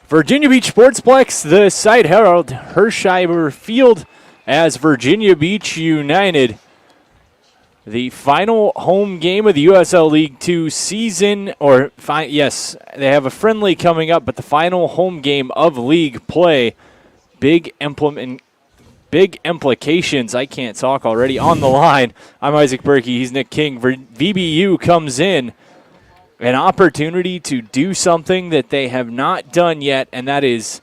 Virginia Beach Sportsplex, the site Harold Hersheimer Field as Virginia Beach United. The final home game of the USL League 2 season, yes, they have a friendly coming up, but the final home game of league play. Big implications. I can't talk already. On the line, I'm Isaac Berkey. He's Nick King. VBU comes in. An opportunity to do something that they have not done yet, and that is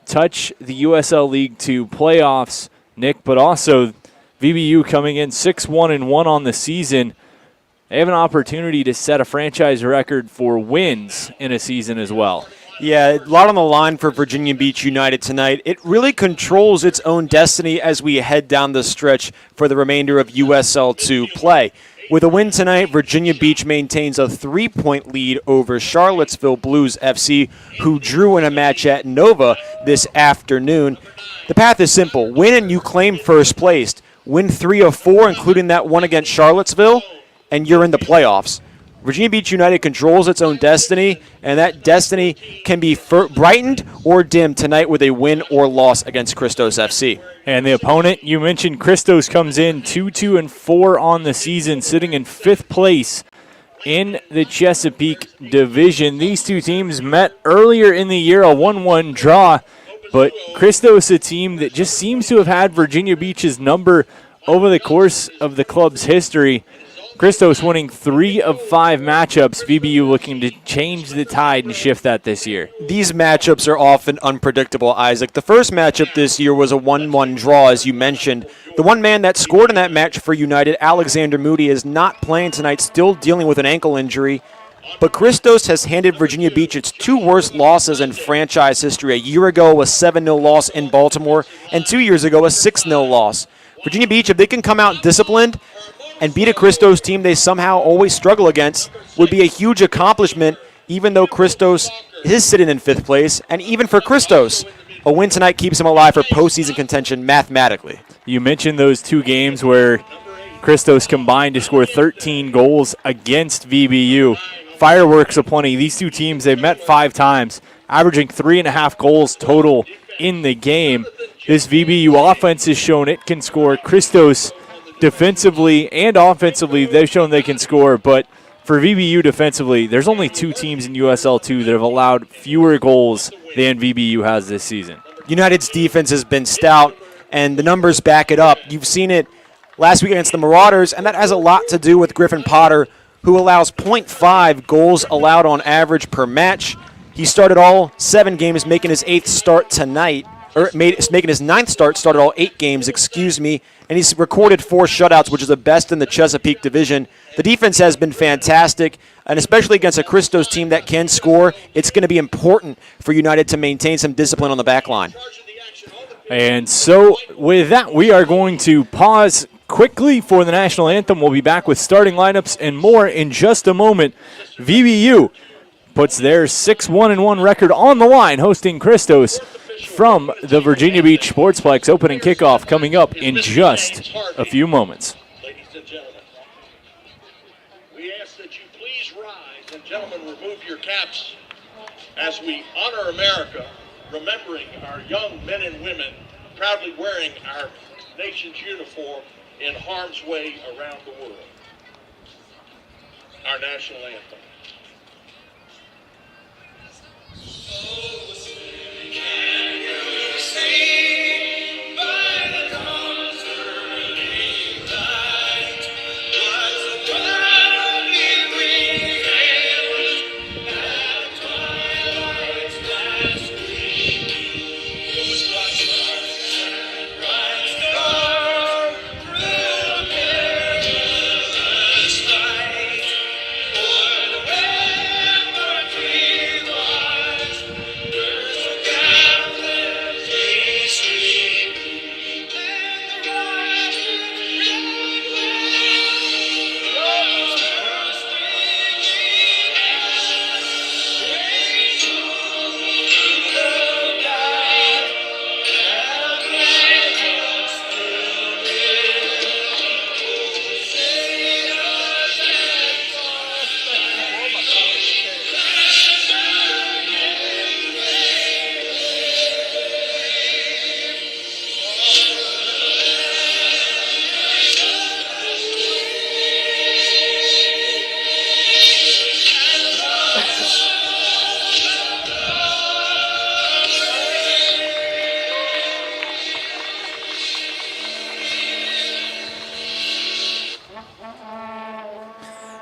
touch the USL League 2 playoffs, Nick, but also VBU coming in 6-1-1 on the season. They have an opportunity to set a franchise record for wins in a season as well. Yeah, a lot on the line for Virginia Beach United tonight. It really controls its own destiny as we head down the stretch for the remainder of USL 2 play. With a win tonight, Virginia Beach maintains a 3-point lead over Charlottesville Blues FC, who drew in a match at Nova this afternoon. The path is simple. Win and you claim first place. Win 3 of 4, including that one against Charlottesville, and you're in the playoffs. Virginia Beach United controls its own destiny, and that destiny can be brightened or dimmed tonight with a win or loss against Christos FC. And the opponent, you mentioned Christos, comes in 2-2-4 on the season, sitting in 5th place in the Chesapeake Division. These two teams met earlier in the year, a 1-1 draw, but Christos, a team that just seems to have had Virginia Beach's number over the course of the club's history. Christos winning 3 of 5 matchups. VBU looking to change the tide and shift that this year. These matchups are often unpredictable, Isaac. The first matchup this year was a 1-1 draw, as you mentioned. The one man that scored in that match for United, Alexander Moody, is not playing tonight, still dealing with an ankle injury. But Christos has handed Virginia Beach its 2 worst losses in franchise history. A year ago, a 7-0 loss in Baltimore, and 2 years ago, a 6-0 loss. Virginia Beach, if they can come out disciplined and beat a Christos team they somehow always struggle against, would be a huge accomplishment, even though Christos is sitting in 5th place. And even for Christos, a win tonight keeps him alive for postseason contention mathematically. You mentioned those 2 games where Christos combined to score 13 goals against VBU. Fireworks aplenty. These two teams, they've met 5 times, averaging 3.5 goals total in the game. This VBU offense has shown it can score. Christos defensively and offensively, they've shown they can score, but for VBU defensively, there's only 2 teams in USL 2 that have allowed fewer goals than VBU has this season. United's defense has been stout, and the numbers back it up. You've seen it last week against the Marauders, and that has a lot to do with Griffin Potter, who allows 0.5 goals allowed on average per match. He started all 7 games, making his 8th start tonight. Making his 9th start, started all 8 games, and he's recorded 4 shutouts, which is the best in the Chesapeake Division. The defense has been fantastic, and especially against a Christos team that can score, it's going to be important for United to maintain some discipline on the back line. And so with that, we are going to pause quickly for the national anthem. We'll be back with starting lineups and more in just a moment. VBU puts their 6-1-1 record on the line, hosting Christos from the Virginia Beach Sportsplex. Opening kickoff coming up in just a few moments. Ladies and gentlemen, we ask that you please rise, and gentlemen, remove your caps as we honor America, remembering our young men and women proudly wearing our nation's uniform in harm's way around the world. Our national anthem. Can you see by the dawn's early light what the world revealed at twilight's last gleaming, whose bright stars and bright star through the perilous fight, for the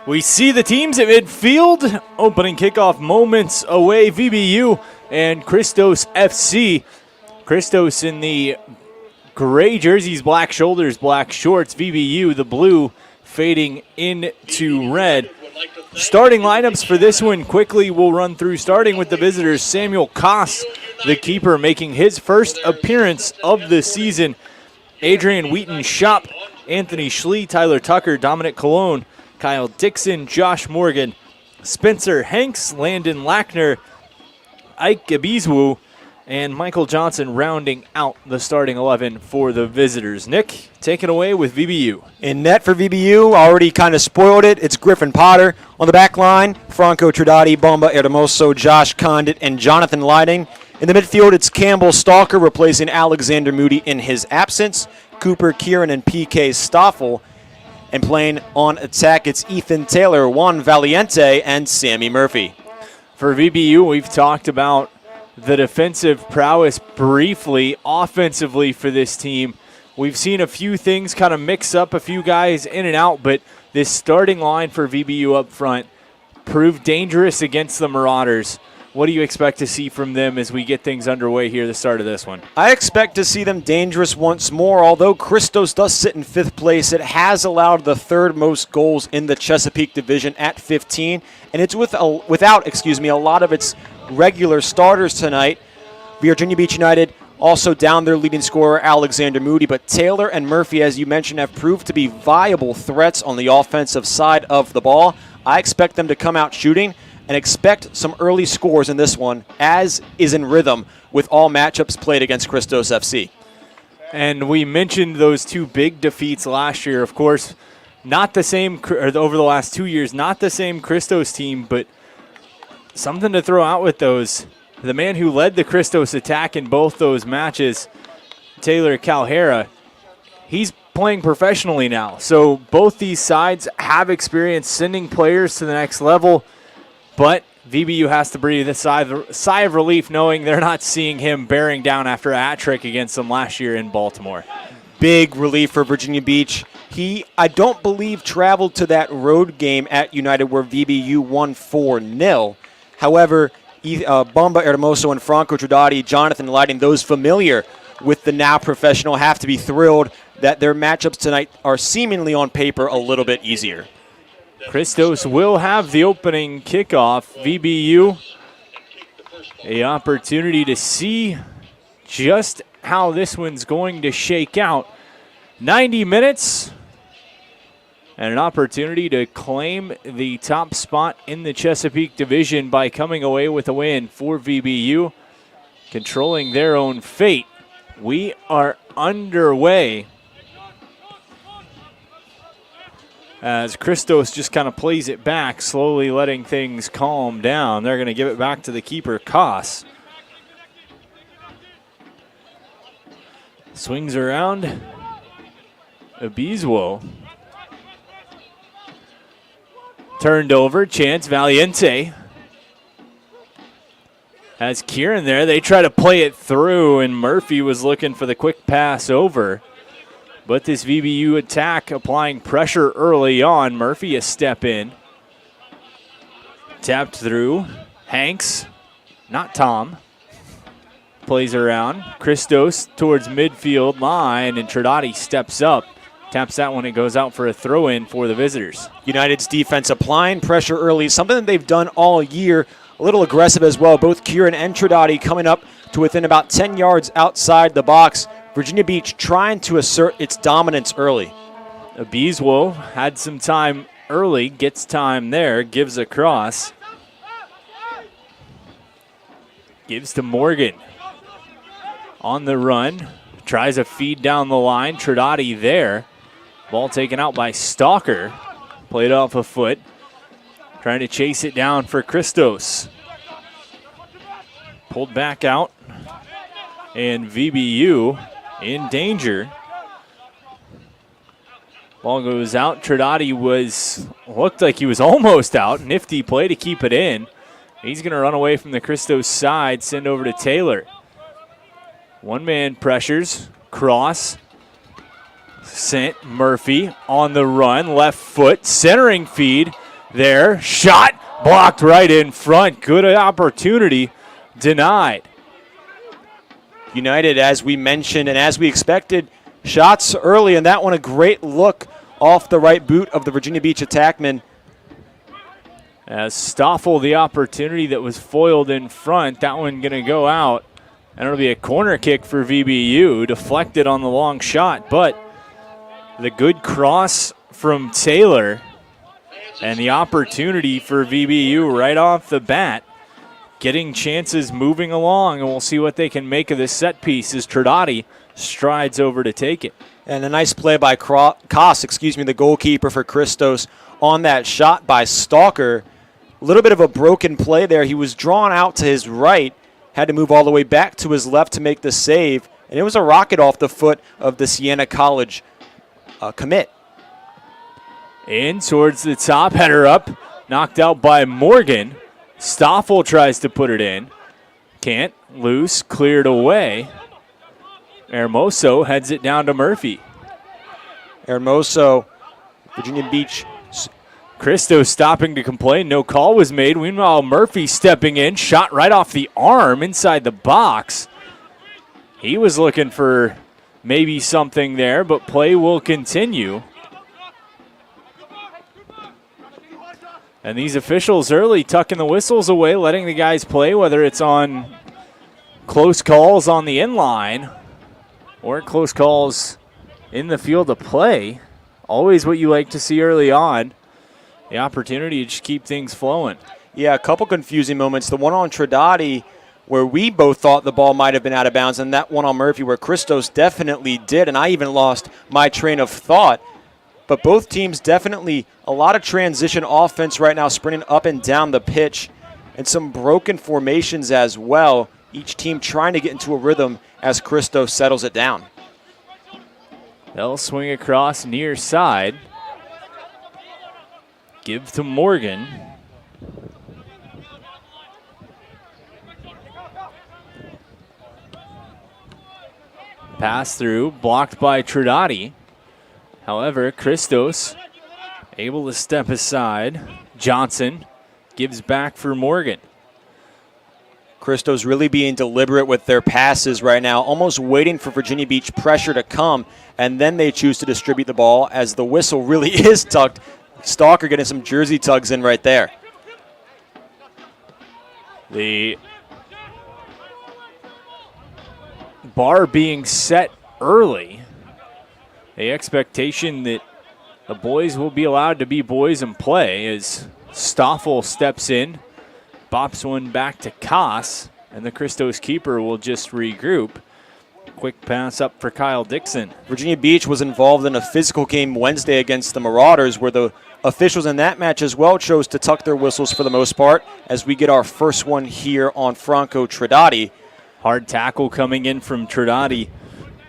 We see the teams at midfield. Opening kickoff moments away. VBU and Christos FC. Christos in the gray jerseys, black shoulders, black shorts. VBU, the blue, fading into red. Starting lineups for this one quickly we'll run through, starting with the visitors. Samuel Koss, the keeper, making his first appearance of the season. Adrian Wheaton-Shop, Anthony Schlee, Tyler Tucker, Dominic Colon, Kyle Dixon, Josh Morgan, Spencer Hanks, Landon Lackner, Ike Gabizwu, and Michael Johnson rounding out the starting 11 for the visitors. Nick, take it away with VBU. In net for VBU, already kind of spoiled it. It's Griffin Potter. On the back line, Franco Tridati, Bomba Hermoso, Josh Condit, and Jonathan Lighting. In the midfield, it's Campbell Stalker replacing Alexander Moody in his absence. Cooper Kieran and PK Stoffel. And playing on attack, it's Ethan Taylor, Juan Valiente, and Sammy Murphy. For VBU, we've talked about the defensive prowess briefly. Offensively for this team, we've seen a few things kind of mix up, a few guys in and out, but this starting line for VBU up front proved dangerous against the Marauders. What do you expect to see from them as we get things underway here at the start of this one? I expect to see them dangerous once more. Although Christos does sit in 5th place, it has allowed the 3rd most goals in the Chesapeake Division at 15, and it's without a lot of its regular starters tonight. Virginia Beach United also down their leading scorer, Alexander Moody, but Taylor and Murphy, as you mentioned, have proved to be viable threats on the offensive side of the ball. I expect them to come out shooting and expect some early scores in this one, as is in rhythm with all matchups played against Christos FC. And we mentioned those 2 big defeats last year. Of course, not the same, or over the last 2 years, not the same Christos team, but something to throw out with those. The man who led the Christos attack in both those matches, Taylor Calhera, he's playing professionally now. So both these sides have experience sending players to the next level, but VBU has to breathe a sigh of relief knowing they're not seeing him bearing down after a hat trick against them last year in Baltimore. Big relief for Virginia Beach. He, I don't believe, traveled to that road game at United where VBU won 4-0. However, Bomba Hermoso and Franco Tridati, Jonathan Lighting, those familiar with the now professional, have to be thrilled that their matchups tonight are seemingly on paper a little bit easier. Christos will have the opening kickoff. VBU, an opportunity to see just how this one's going to shake out. 90 minutes and an opportunity to claim the top spot in the Chesapeake Division by coming away with a win for VBU, controlling their own fate. We are underway as Christos just kind of plays it back, slowly letting things calm down. They're going to give it back to the keeper, Koss. Swings around. Abizwo. Turned over, chance, Valiente. Has Kieran there. They try to play it through, and Murphy was looking for the quick pass over. But this VBU attack applying pressure early on. Murphy a step in. Tapped through. Hanks, not Tom. Plays around. Christos towards midfield line, and Tridati steps up. Taps that one, it goes out for a throw-in for the visitors. United's defense applying pressure early, something that they've done all year. A little aggressive as well. Both Kieran and Tridati coming up to within about 10 yards outside the box. Virginia Beach trying to assert its dominance early. Abizwo had some time early, gets time there, gives a cross. Gives to Morgan. On the run, tries a feed down the line. Tridati there. Ball taken out by Stalker. Played off a foot. Trying to chase it down for Christos. Pulled back out. And VBU in danger. Ball goes out. Tridati looked like he was almost out. Nifty play to keep it in. He's going to run away from the Christos side, send over to Taylor. One man pressures. Cross. Sent. Murphy on the run. Left foot. Centering feed. there. Shot blocked right in front. Good opportunity denied. United, as we mentioned and as we expected, shots early, and that one a great look off the right boot of the Virginia Beach attackman. As Stoffel, the opportunity that was foiled in front, that one going to go out. And it'll be a corner kick for VBU, deflected on the long shot, but the good cross from Taylor and the opportunity for VBU right off the bat, getting chances moving along, and we'll see what they can make of this set piece as Trodati strides over to take it. And a nice play by Koss, the goalkeeper for Christos, on that shot by Stalker. A little bit of a broken play there. He was drawn out to his right, had to move all the way back to his left to make the save, and it was a rocket off the foot of the Siena College commit. In towards the top, header up, knocked out by Morgan. Stoffel tries to put it in. Can't, loose, cleared away. Hermoso heads it down to Murphy. Hermoso, Virginia Beach. Christos stopping to complain. No call was made. Meanwhile, Murphy stepping in. Shot right off the arm inside the box. He was looking for maybe something there, but play will continue. And these officials early tucking the whistles away, letting the guys play, whether it's on close calls on the inline or close calls in the field of play. Always what you like to see early on. The opportunity to just keep things flowing. Yeah, a couple confusing moments. The one on Trodati where we both thought the ball might have been out of bounds, and that one on Murphy where Christos definitely did, and I even lost my train of thought. But both teams definitely a lot of transition offense right now, sprinting up and down the pitch, and some broken formations as well. Each team trying to get into a rhythm as Christos settles it down. They'll swing across near side. Give to Morgan. Pass through, blocked by Trodati. However, Christos able to step aside. Johnson gives back for Morgan. Christos really being deliberate with their passes right now, almost waiting for Virginia Beach pressure to come, and then they choose to distribute the ball as the whistle really is tucked. Stalker getting some jersey tugs in right there. The bar being set early. The expectation that the boys will be allowed to be boys and play as Stoffel steps in, bops one back to Koss, and the Christos keeper will just regroup. Quick pass up for Kyle Dixon. Virginia Beach was involved in a physical game Wednesday against the Marauders, where the officials in that match as well chose to tuck their whistles for the most part, as we get our first one here on Franco Trodati. Hard tackle coming in from Trodati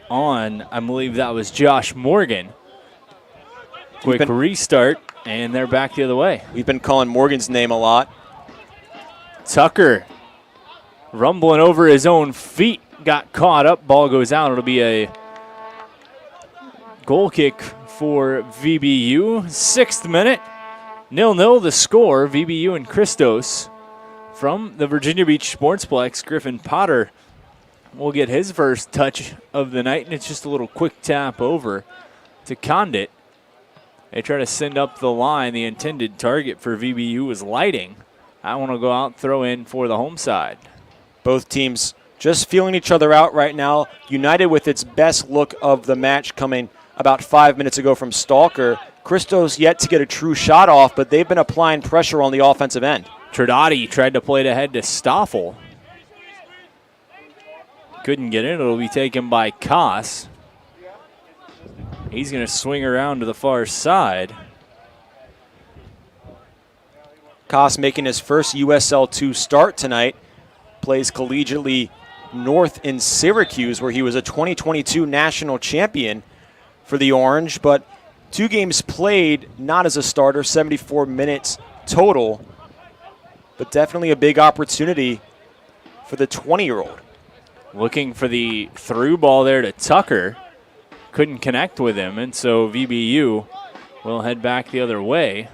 on, I believe that was Josh Morgan. Quick restart, and they're back the other way. We've been calling Morgan's name a lot. Tucker rumbling over his own feet, got caught up, ball goes out. It'll be a goal kick for VBU. 6th minute, 0-0 the score. VBU and Christos from the Virginia Beach Sportsplex. Griffin Potter will get his first touch of the night, and it's just a little quick tap over to Condit. They try to send up the line. The intended target for VBU was Lighting. I want to go out, throw in for the home side. Both teams just feeling each other out right now. United with its best look of the match coming about 5 minutes ago from Stalker. Christos yet to get a true shot off, but they've been applying pressure on the offensive end. Trodati tried to play it ahead to Stoffel. Couldn't get it. It'll be taken by Koss. He's going to swing around to the far side. Koss making his first USL 2 start tonight. Plays collegiately north in Syracuse, where he was a 2022 national champion for the Orange, but 2 games played, not as a starter, 74 minutes total, but definitely a big opportunity for the 20-year-old. Looking for the through ball there to Tucker. Couldn't connect with him, and so VBU will head back the other way.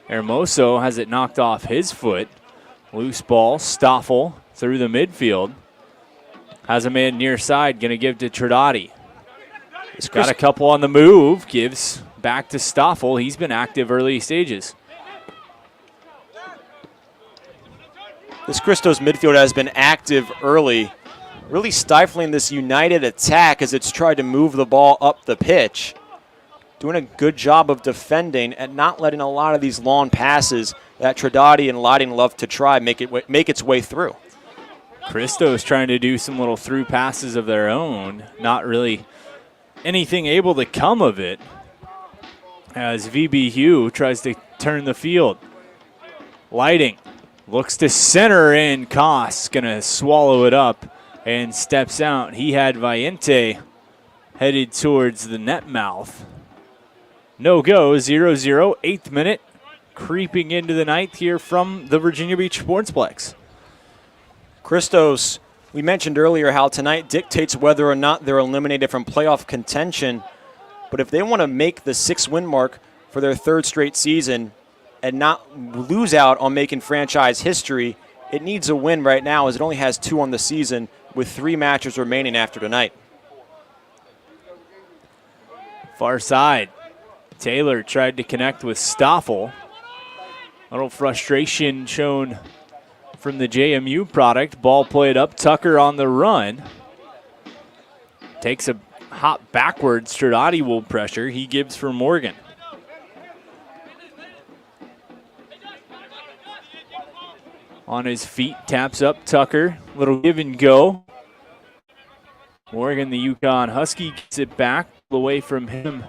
Hermoso has it knocked off his foot. Loose ball, Stoffel through the midfield. Has a man near side, going to give to Tridati. He's got a couple on the move, gives back to Stoffel. He's been active early stages. This Christos midfield has been active early, really stifling this United attack as it's tried to move the ball up the pitch. Doing a good job of defending and not letting a lot of these long passes that Tridati and Lighting love to try make its way through. Christos trying to do some little through passes of their own. Not really anything able to come of it as VBU tries to turn the field. Lighting looks to center in. Koss going to swallow it up and steps out. He had Valiente headed towards the net mouth. No go, 0-0, 8th minute, creeping into the ninth here from the Virginia Beach Sportsplex. Christos, we mentioned earlier how tonight dictates whether or not they're eliminated from playoff contention. But if they want to make the 6-win mark for their 3rd straight season and not lose out on making franchise history, it needs a win right now as it only has 2 on the season with 3 matches remaining after tonight. Far side, Taylor tried to connect with Stoffel. A little frustration shown from the JMU product. Ball played up, Tucker on the run. Takes a hop backwards, Stradati will pressure. He gives for Morgan. On his feet, taps up Tucker. Little give and go. Morgan, the Yukon Husky, gets it back away from him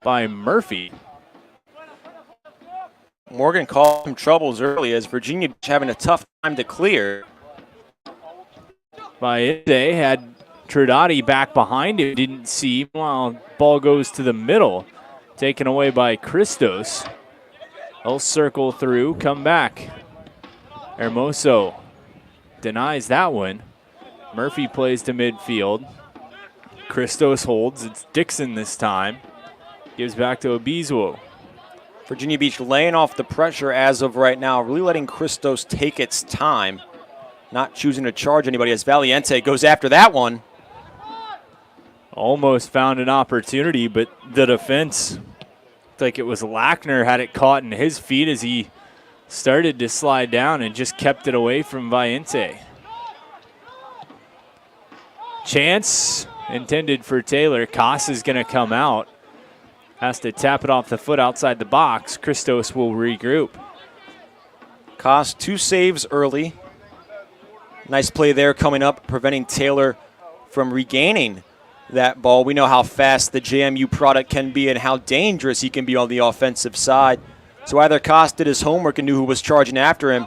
by Murphy. Morgan caused some troubles early as Virginia Beach having a tough time to clear. Baeze had Tridati back behind him, didn't see. Well, ball goes to the middle, taken away by Christos. They'll circle through, come back. Hermoso denies that one. Murphy plays to midfield. Christos holds. It's Dixon this time. Gives back to Obizuo. Virginia Beach laying off the pressure as of right now, really letting Christos take its time, not choosing to charge anybody as Valiente goes after that one. Almost found an opportunity, but the defense, like it was Lackner, had it caught in his feet as he started to slide down and just kept it away from Valiente. Chance intended for Taylor. Koss is going to come out. Has to tap it off the foot outside the box. Christos will regroup. Koss 2 saves early. Nice play there coming up, preventing Taylor from regaining that ball. We know how fast the JMU product can be and how dangerous he can be on the offensive side. So either Koss did his homework and knew who was charging after him,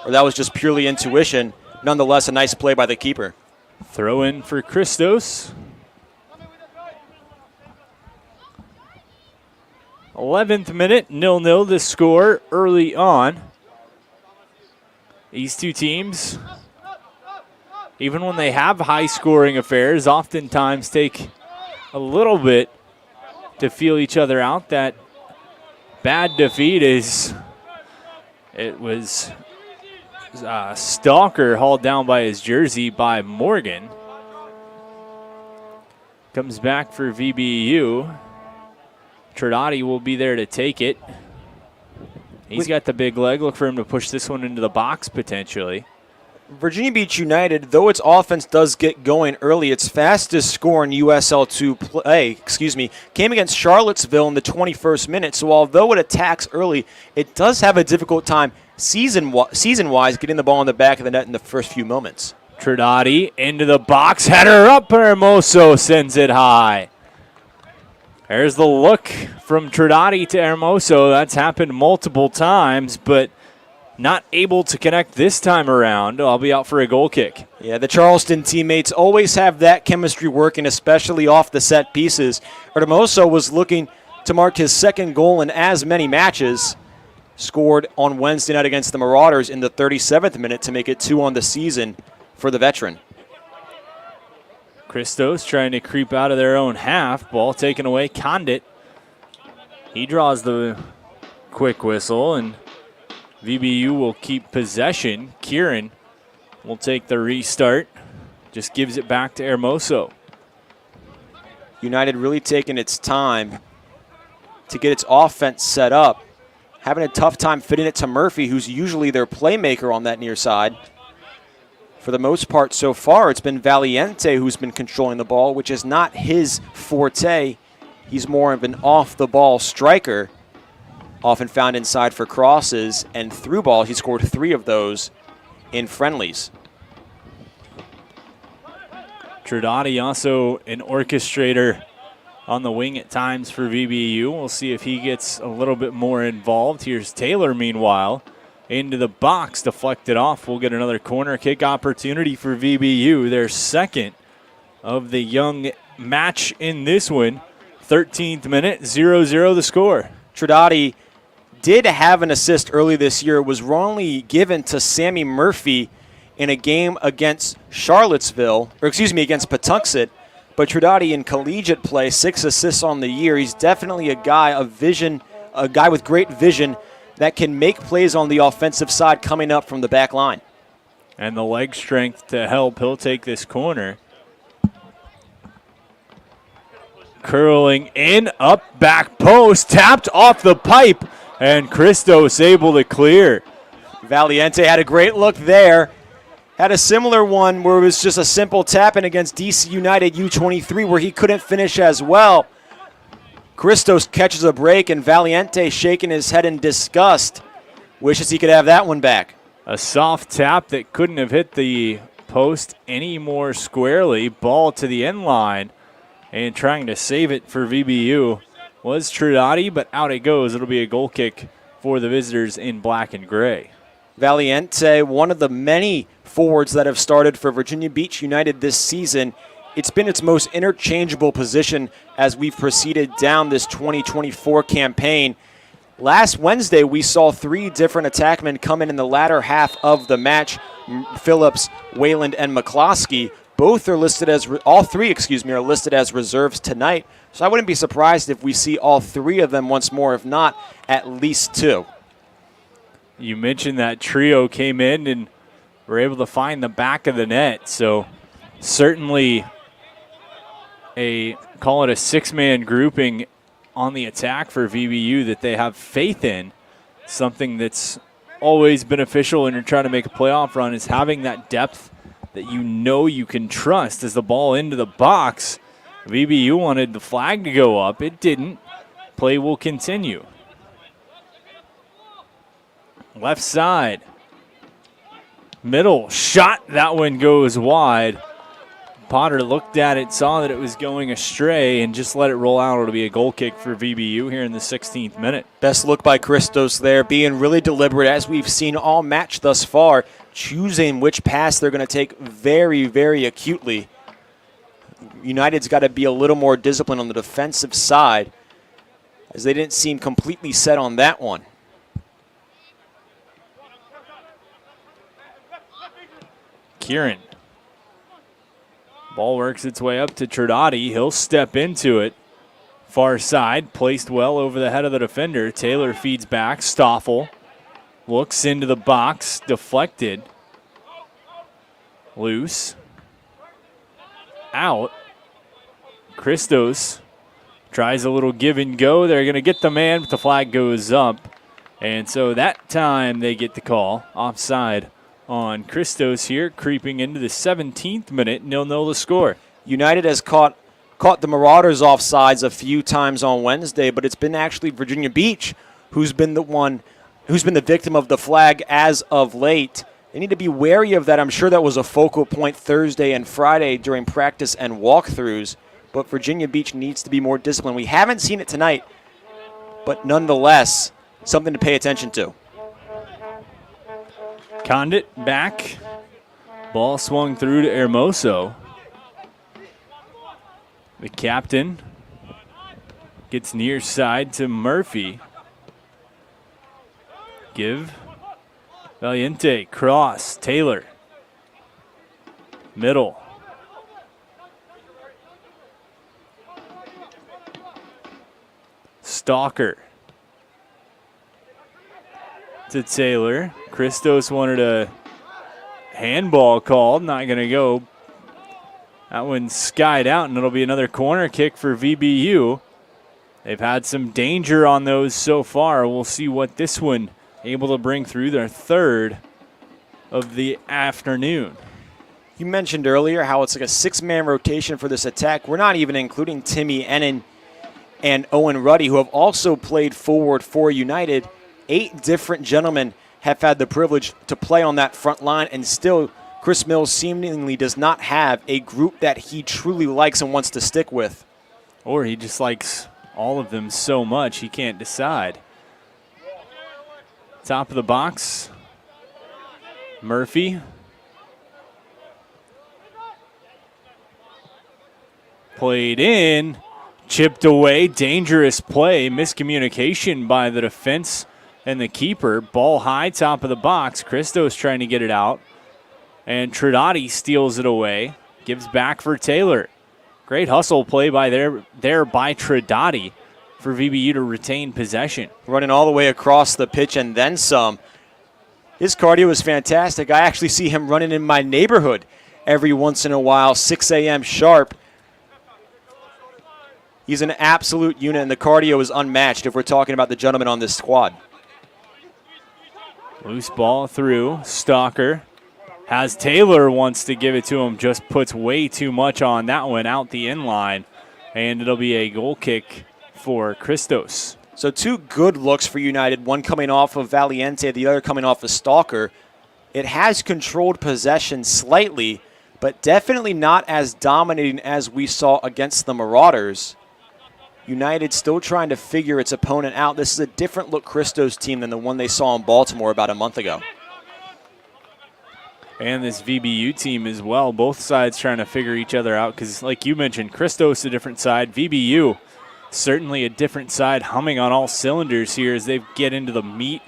or that was just purely intuition. Nonetheless, a nice play by the keeper. Throw in for Christos. 11th minute, 0-0 the score early on. These two teams, even when they have high-scoring affairs, oftentimes take a little bit to feel each other out. That bad defeat was Stalker hauled down by his jersey by Morgan. Comes back for VBU. Tridati will be there to take it. He's got the big leg. Look for him to push this one into the box potentially. Virginia Beach United, though its offense does get going early, its fastest score in USL2 play, came against Charlottesville in the 21st minute. So although it attacks early, it does have a difficult time season-wise getting the ball in the back of the net in the first few moments. Tridati into the box, header up, Hermoso sends it high. There's the look from Tridati to Hermoso. That's happened multiple times, but not able to connect this time around. I'll be out for a goal kick. Yeah, the Charleston teammates always have that chemistry working, especially off the set pieces. Hermoso was looking to mark his 2nd goal in as many matches. Scored on Wednesday night against the Marauders in the 37th minute to make it 2 on the season for the veteran. Christos trying to creep out of their own half. Ball taken away. Condit. He draws the quick whistle, and VBU will keep possession. Kieran will take the restart. Just gives it back to Hermoso. United really taking its time to get its offense set up. Having a tough time fitting it to Murphy, who's usually their playmaker on that near side. For the most part so far, it's been Valiente who's been controlling the ball, which is not his forte. He's more of an off-the-ball striker, often found inside for crosses and through balls. He scored 3 of those in friendlies. Tridati also an orchestrator on the wing at times for VBU. We'll see if he gets a little bit more involved. Here's Taylor, meanwhile, into the box, deflected off. We'll get another corner kick opportunity for VBU, their second of the young match in this one. 13th minute, 0-0 the score. Tridati did have an assist early this year. It was wrongly given to Sammy Murphy in a game against Charlottesville, or excuse me, against Patuxent. But Tridati in collegiate play, 6 assists on the year. He's definitely a guy of vision, a guy with great vision that can make plays on the offensive side coming up from the back line. And the leg strength to help. He'll take this corner. Curling in, up, back post, tapped off the pipe, and Christos able to clear. Valiente had a great look there. Had a similar one where it was just a simple tap-in against DC United U23 where he couldn't finish as well. Christos catches a break, and Valiente shaking his head in disgust. Wishes he could have that one back. A soft tap that couldn't have hit the post any more squarely. Ball to the end line, and trying to save it for VBU was Tridati, but out it goes. It'll be a goal kick for the visitors in black and gray. Valiente, one of the many forwards that have started for Virginia Beach United this season. It's been its most interchangeable position as we've proceeded down this 2024 campaign. Last Wednesday, we saw 3 different attackmen come in the latter half of the match. Phillips, Wayland, and McCloskey. Both are listed as, all 3, excuse me, are listed as reserves tonight. So I wouldn't be surprised if we see all 3 of them once more, if not at least 2. You mentioned that trio came in and were able to find the back of the net. So certainly call it a 6-man grouping on the attack for VBU that they have faith in. Something that's always beneficial when you're trying to make a playoff run is having that depth that you know you can trust. As the ball into the box, VBU wanted the flag to go up. It didn't. Play will continue. Left side. Middle shot. That one goes wide. Potter looked at it, saw that it was going astray, and just let it roll out. It'll be a goal kick for VBU here in the 16th minute. Best look by Christos there, being really deliberate, as we've seen all match thus far, choosing which pass they're going to take very, very acutely. United's got to be a little more disciplined on the defensive side, as they didn't seem completely set on that one. Kieran. Ball works its way up to Tridati. He'll step into it. Far side, placed well over the head of the defender. Taylor feeds back. Stoffel looks into the box. Deflected. Loose. Out. Christos tries a little give and go. They're going to get the man, but the flag goes up. And so that time they get the call. Offside on Christos here, creeping into the 17th minute. 0-0 the score. United has caught the Marauders offsides a few times on Wednesday, but it's been actually Virginia Beach who's been the victim of the flag as of late. They need to be wary of that. I'm sure that was a focal point Thursday and Friday during practice and walkthroughs, but Virginia Beach needs to be more disciplined. We haven't seen it tonight, but nonetheless, something to pay attention to. Condit back. Ball swung through to Hermoso. The captain gets near side to Murphy. Give. Valiente, cross, Taylor. Middle. Stalker. to Taylor. Christos wanted a handball called. Not going to go. That one skied out, and it'll be another corner kick for VBU. They've had some danger on those so far. We'll see what this one able to bring through, their third of the afternoon. You mentioned earlier how it's like a 6-man rotation for this attack. We're not even including Timmy Ennin and Owen Ruddy, who have also played forward for United. 8 different gentlemen have had the privilege to play on that front line, and still Chris Mills seemingly does not have a group that he truly likes and wants to stick with. Or he just likes all of them so much he can't decide. Top of the box, Murphy. Played in, chipped away, dangerous play, miscommunication by the defense and the keeper. Ball high, top of the box. Christos trying to get it out. And Trinati steals it away, gives back for Taylor. Great hustle play by there by Trinati for VBU to retain possession. Running all the way across the pitch and then some. His cardio is fantastic. I actually see him running in my neighborhood every once in a while, 6 a.m. sharp. He's an absolute unit, and the cardio is unmatched if we're talking about the gentleman on this squad. Loose ball through. Stalker has Taylor, wants to give it to him, just puts way too much on that one out the in line, and it'll be a goal kick for Christos. So 2 good looks for United, one coming off of Valiente, the other coming off of Stalker. It has controlled possession slightly, but definitely not as dominating as we saw against the Marauders. United still trying to figure its opponent out. This is a different look Christos team than the one they saw in Baltimore about a month ago. And this VBU team as well. Both sides trying to figure each other out because, like you mentioned, Christos a different side. VBU certainly a different side, humming on all cylinders here as they get into the meat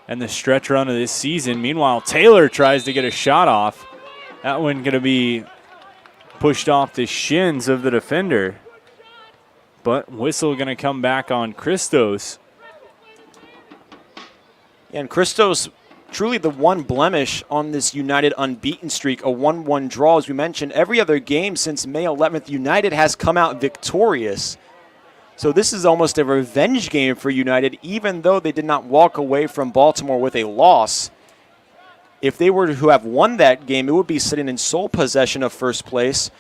and the stretch run of this season. Meanwhile, Taylor tries to get a shot off. That one going to be pushed off the shins of the defender. But whistle going to come back on Christos. And Christos, truly the one blemish on this United unbeaten streak, a 1-1 draw. As we mentioned, every other game since May 11th, United has come out victorious. So this is almost a revenge game for United, even though they did not walk away from Baltimore with a loss. If they were to have won that game, it would be sitting in sole possession of first place.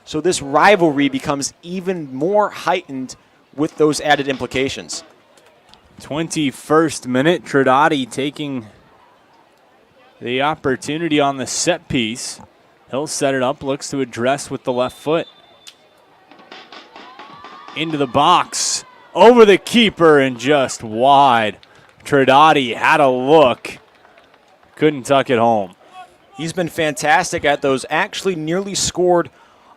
So this rivalry becomes even more heightened with those added implications. 21st minute, Trinati taking the opportunity on the set piece. He'll set it up, looks to address with the left foot. Into the box, over the keeper and just wide. Trinati had a look, couldn't tuck it home. He's been fantastic at those, actually nearly scored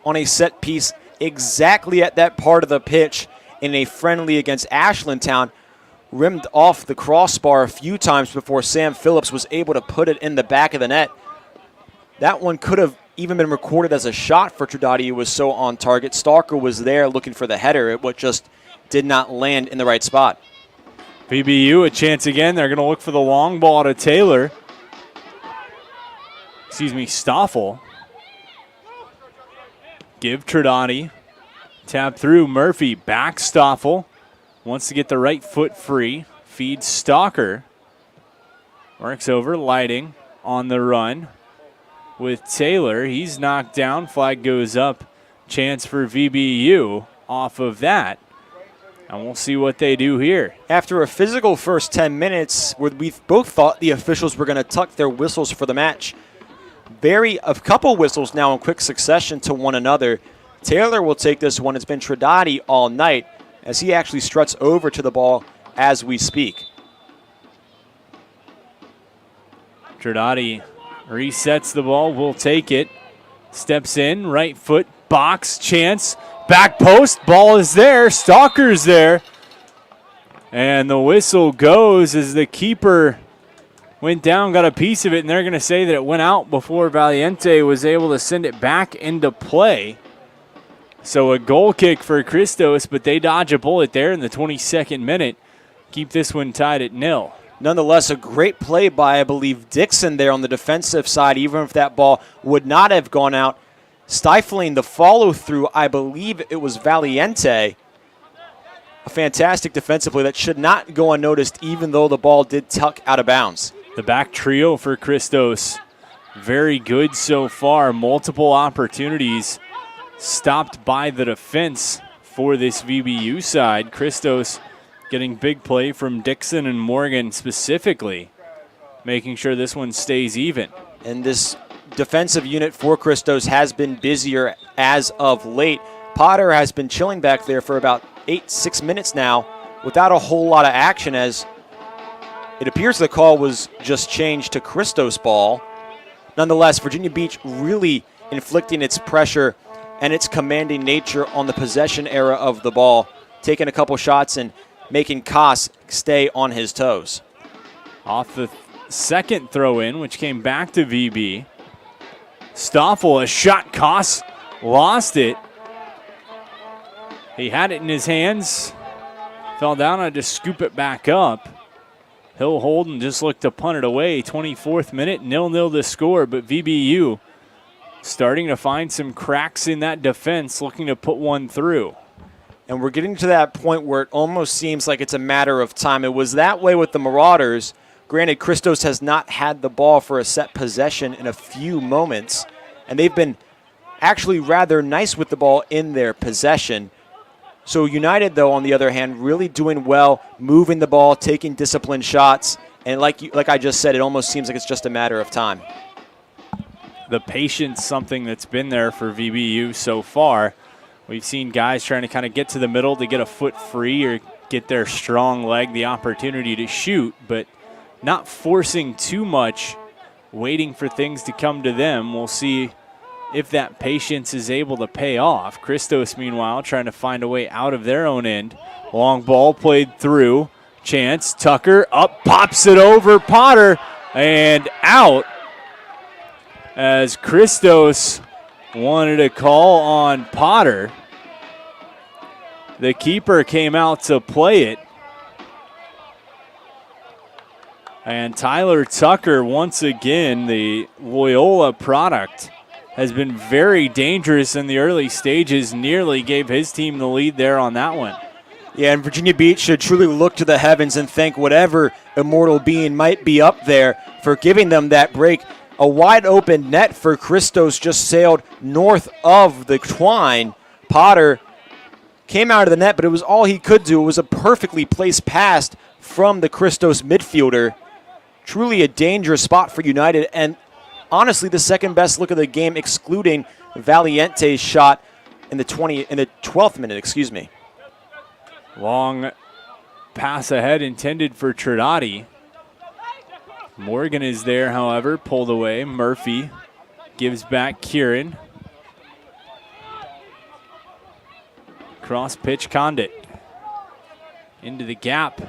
on a set piece exactly at that part of the pitch in a friendly against Ashland Town. Rimmed off the crossbar a few times before Sam Phillips was able to put it in the back of the net. That one could have even been recorded as a shot for Trinati. It was so on target. Stalker was there looking for the header. It just did not land in the right spot. VBU a chance again. They're going to look for the long ball to Taylor. Stoffel. Give Trinati. Tap through. Murphy back Stoffel. Wants to get the right foot free. Feeds Stalker. Works over. Lighting on the run with Taylor. He's knocked down. Flag goes up. Chance for VBU off of that. And we'll see what they do here. After a physical first 10 minutes, where we both thought the officials were going to tuck their whistles for the match, a couple whistles now in quick succession to one another. Taylor will take this one. It's been Trinati all night as he actually struts over to the ball as we speak. Trinati resets the ball, will take it. Steps in, right foot, box, chance. Back post, ball is there, Stalker's there. And the whistle goes as the keeper went down, got a piece of it, and they're going to say that it went out before Valiente was able to send it back into play. So a goal kick for Christos, but they dodge a bullet there in the 22nd minute. Keep this one tied at 0. Nonetheless, a great play by, I believe, Dixon there on the defensive side, even if that ball would not have gone out, stifling the follow-through. I believe it was Valiente. A fantastic defensive play that should not go unnoticed, even though the ball did tuck out of bounds. The back trio for Christos, very good so far. Multiple opportunities stopped by the defense for this VBU side. Christos getting big play from Dixon and Morgan specifically, making sure this one stays even. And this defensive unit for Christos has been busier as of late. Potter has been chilling back there for about 6 minutes now without a whole lot of action, as it appears the call was just changed to Christos ball. Nonetheless, Virginia Beach really inflicting its pressure and its commanding nature on the possession era of the ball, taking a couple shots and making Koss stay on his toes. Off the second throw in, which came back to VB. Stoffel, a shot. Koss lost it. He had it in his hands, fell down, had to scoop it back up. He'll hold and just look to punt it away. 24th minute, 0-0 the score, but VBU starting to find some cracks in that defense, looking to put one through. And we're getting to that point where it almost seems like it's a matter of time. It was that way with the Marauders. Granted, Christos has not had the ball for a set possession in a few moments, and they've been actually rather nice with the ball in their possession. So United, though, on the other hand, really doing well, moving the ball, taking disciplined shots, and like I just said, it almost seems like it's just a matter of time. The patience, something that's been there for VBU so far. We've seen guys trying to kind of get to the middle to get a foot free or get their strong leg the opportunity to shoot, but not forcing too much, waiting for things to come to them. We'll see if that patience is able to pay off. Christos, meanwhile, trying to find a way out of their own end. Long ball played through. Chance, Tucker, up, pops it over Potter, and out as Christos wanted a call on Potter. The keeper came out to play it. And Tyler Tucker, once again, the Loyola product, has been very dangerous in the early stages. Nearly gave his team the lead there on that one. Yeah, and Virginia Beach should truly look to the heavens and thank whatever immortal being might be up there for giving them that break. A wide open net for Christos just sailed north of the twine. Potter came out of the net, but it was all he could do. It was a perfectly placed pass from the Christos midfielder. Truly a dangerous spot for United, and honestly the second best look of the game, excluding Valiente's shot in the 12th minute, Long pass ahead intended for Trinati. Morgan is there, however, pulled away. Murphy gives back Kieran. Cross pitch Condit. Into the gap.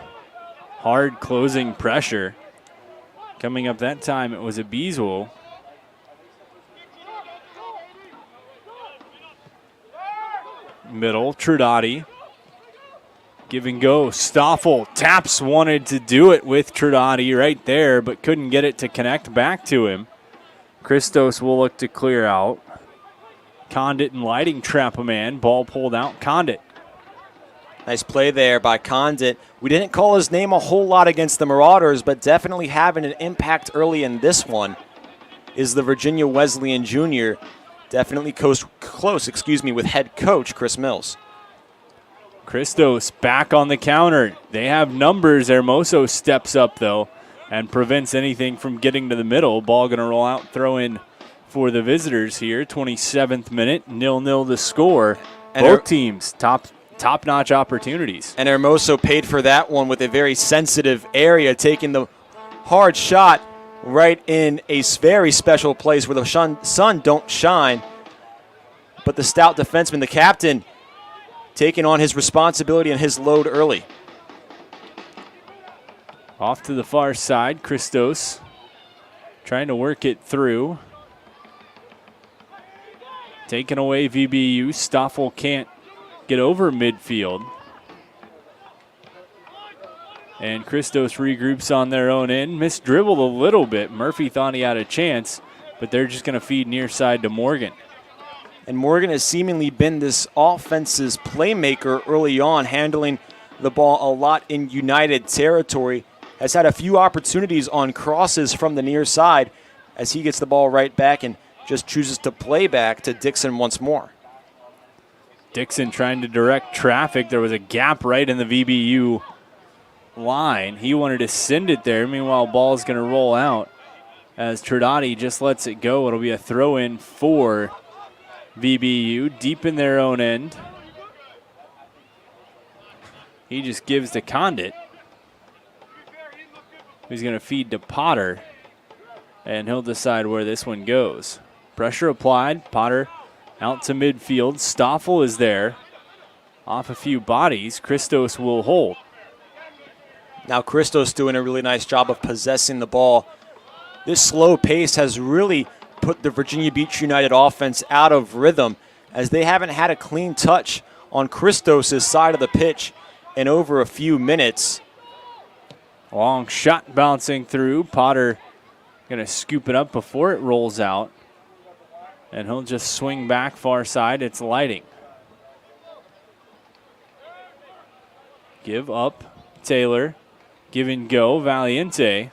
Hard closing pressure. Coming up that time, it was a Beeswell. Middle, Trinati. Give and go. Stoffel taps, wanted to do it with Trinati right there, but couldn't get it to connect back to him. Christos will look to clear out. Condit and Lighting trap a man. Ball pulled out. Condit. Nice play there by Condit. We didn't call his name a whole lot against the Marauders, but definitely having an impact early in this one is the Virginia Wesleyan Jr. Definitely close with head coach Chris Mills. Christos back on the counter. They have numbers. Hermoso steps up, though, and prevents anything from getting to the middle. Ball going to roll out, throw in for the visitors here. 27th minute, 0-0 the score. And both teams top-notch opportunities. And Hermoso paid for that one with a very sensitive area, taking the hard shot right in a very special place where the sun don't shine. But the stout defenseman, the captain, taking on his responsibility and his load early. Off to the far side, Christos trying to work it through. Taking away VBU. Stoffel can't get over midfield. And Christos regroups on their own end. Missed dribbled a little bit. Murphy thought he had a chance, but they're just going to feed near side to Morgan. And Morgan has seemingly been this offense's playmaker early on, handling the ball a lot in United territory. Has had a few opportunities on crosses from the near side as he gets the ball right back and just chooses to play back to Dixon once more. Dixon trying to direct traffic. There was a gap right in the VBU line. He wanted to send it there. Meanwhile, ball's going to roll out as Trinati just lets it go. It'll be a throw-in for VBU deep in their own end. He just gives to Condit. He's going to feed to Potter, and he'll decide where this one goes. Pressure applied. Potter out to midfield. Stoffel is there. Off a few bodies. Christos will hold. Now Christos doing a really nice job of possessing the ball. This slow pace has really put the Virginia Beach United offense out of rhythm, as they haven't had a clean touch on Christos' side of the pitch in over a few minutes. Long shot bouncing through. Potter going to scoop it up before it rolls out. And he'll just swing back far side. It's Lighting. Give up. Taylor. Give and go. Valiente.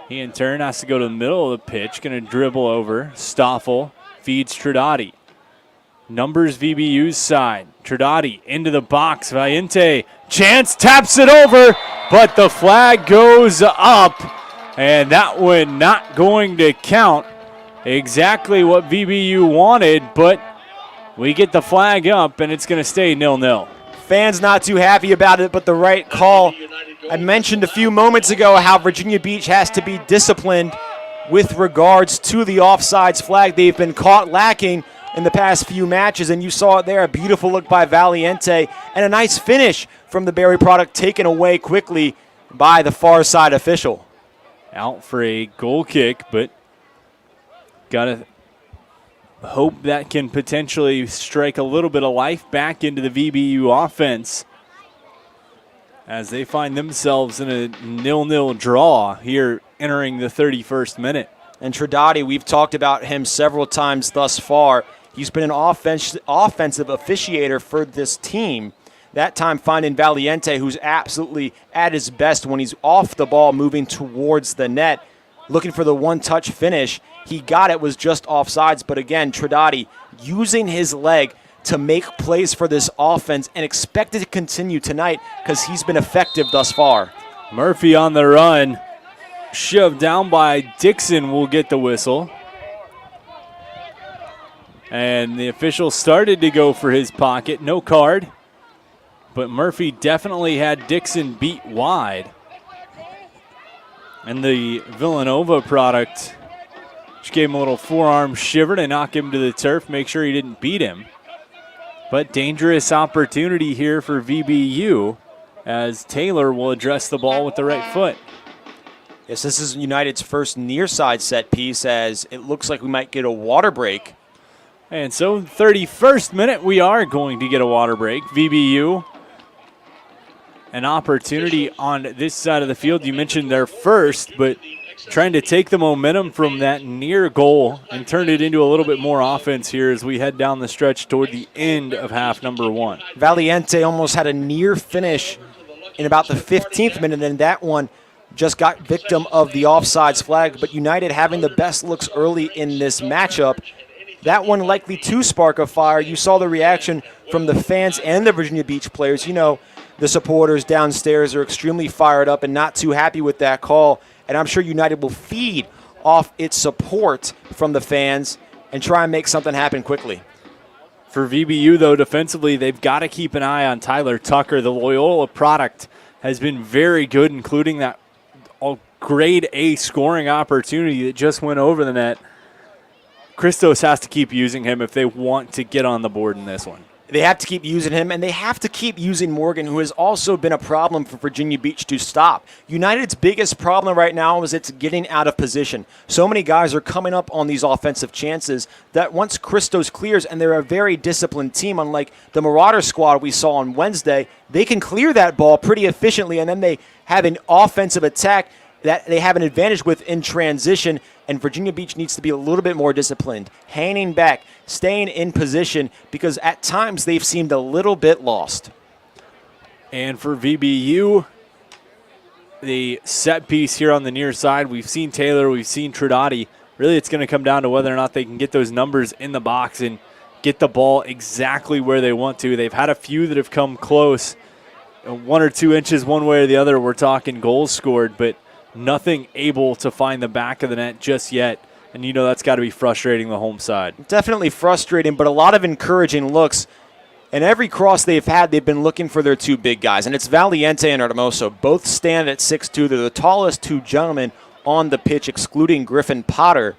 He in turn has to go to the middle of the pitch. Going to dribble over. Stoffel feeds Trinati. Numbers VBU's side. Trinati into the box. Valiente. Chance taps it over. But the flag goes up. And that one not going to count. Exactly what VBU wanted, but we get the flag up, and it's going to stay 0-0. Fans not too happy about it, but the right call. I mentioned a few moments ago how Virginia Beach has to be disciplined with regards to the offsides flag. They've been caught lacking in the past few matches, and you saw it there. A beautiful look by Valiente, and a nice finish from the Berry product taken away quickly by the far side official. Out for a goal kick, but got to hope that can potentially strike a little bit of life back into the VBU offense as they find themselves in a 0-0 draw here entering the 31st minute. And Trinati, we've talked about him several times thus far. He's been an offensive officiator for this team. That time finding Valiente, who's absolutely at his best when he's off the ball moving towards the net, looking for the one-touch finish. He got it, was just offsides, but again, Trinati using his leg to make plays for this offense and expected to continue tonight because he's been effective thus far. Murphy on the run, shoved down by Dixon, will get the whistle. And the official started to go for his pocket, no card, but Murphy definitely had Dixon beat wide. And the Villanova product just gave him a little forearm shiver to knock him to the turf, make sure he didn't beat him. But dangerous opportunity here for VBU as Taylor will address the ball with the right foot. Yes, this is United's first near side set piece, as it looks like we might get a water break. And so 31st minute, we are going to get a water break. VBU, an opportunity on this side of the field. You mentioned their first, but trying to take the momentum from that near goal and turn it into a little bit more offense here as we head down the stretch toward the end of half number one. Valiente almost had a near finish in about the 15th minute, and that one just got victim of the offsides flag. But United having the best looks early in this matchup. That one likely to spark a fire. You saw the reaction from the fans and the Virginia Beach players. You know, the supporters downstairs are extremely fired up and not too happy with that call. And I'm sure United will feed off its support from the fans and try and make something happen quickly. For VBU, though, defensively, they've got to keep an eye on Tyler Tucker. The Loyola product has been very good, including that grade A scoring opportunity that just went over the net. Christos has to keep using him if they want to get on the board in this one. They have to keep using him, and they have to keep using Morgan, who has also been a problem for Virginia Beach to stop. United's biggest problem right now is it's getting out of position. So many guys are coming up on these offensive chances that once Christos clears, and they're a very disciplined team, unlike the Marauder squad we saw on Wednesday, they can clear that ball pretty efficiently, and then they have an offensive attack that they have an advantage with in transition, and Virginia Beach needs to be a little bit more disciplined, hanging back, staying in position, because at times they've seemed a little bit lost. And for VBU, the set piece here on the near side, we've seen Taylor, we've seen Trinati. Really, it's going to come down to whether or not they can get those numbers in the box and get the ball exactly where they want to. They've had a few that have come close, 1 or 2 inches one way or the other. We're talking goals scored, but nothing able to find the back of the net just yet. And you know that's got to be frustrating the home side. Definitely frustrating, but a lot of encouraging looks. And every cross they've had, they've been looking for their 2 big guys. And it's Valiente and Hermoso. Both stand at 6'2". They're the tallest 2 gentlemen on the pitch, excluding Griffin Potter.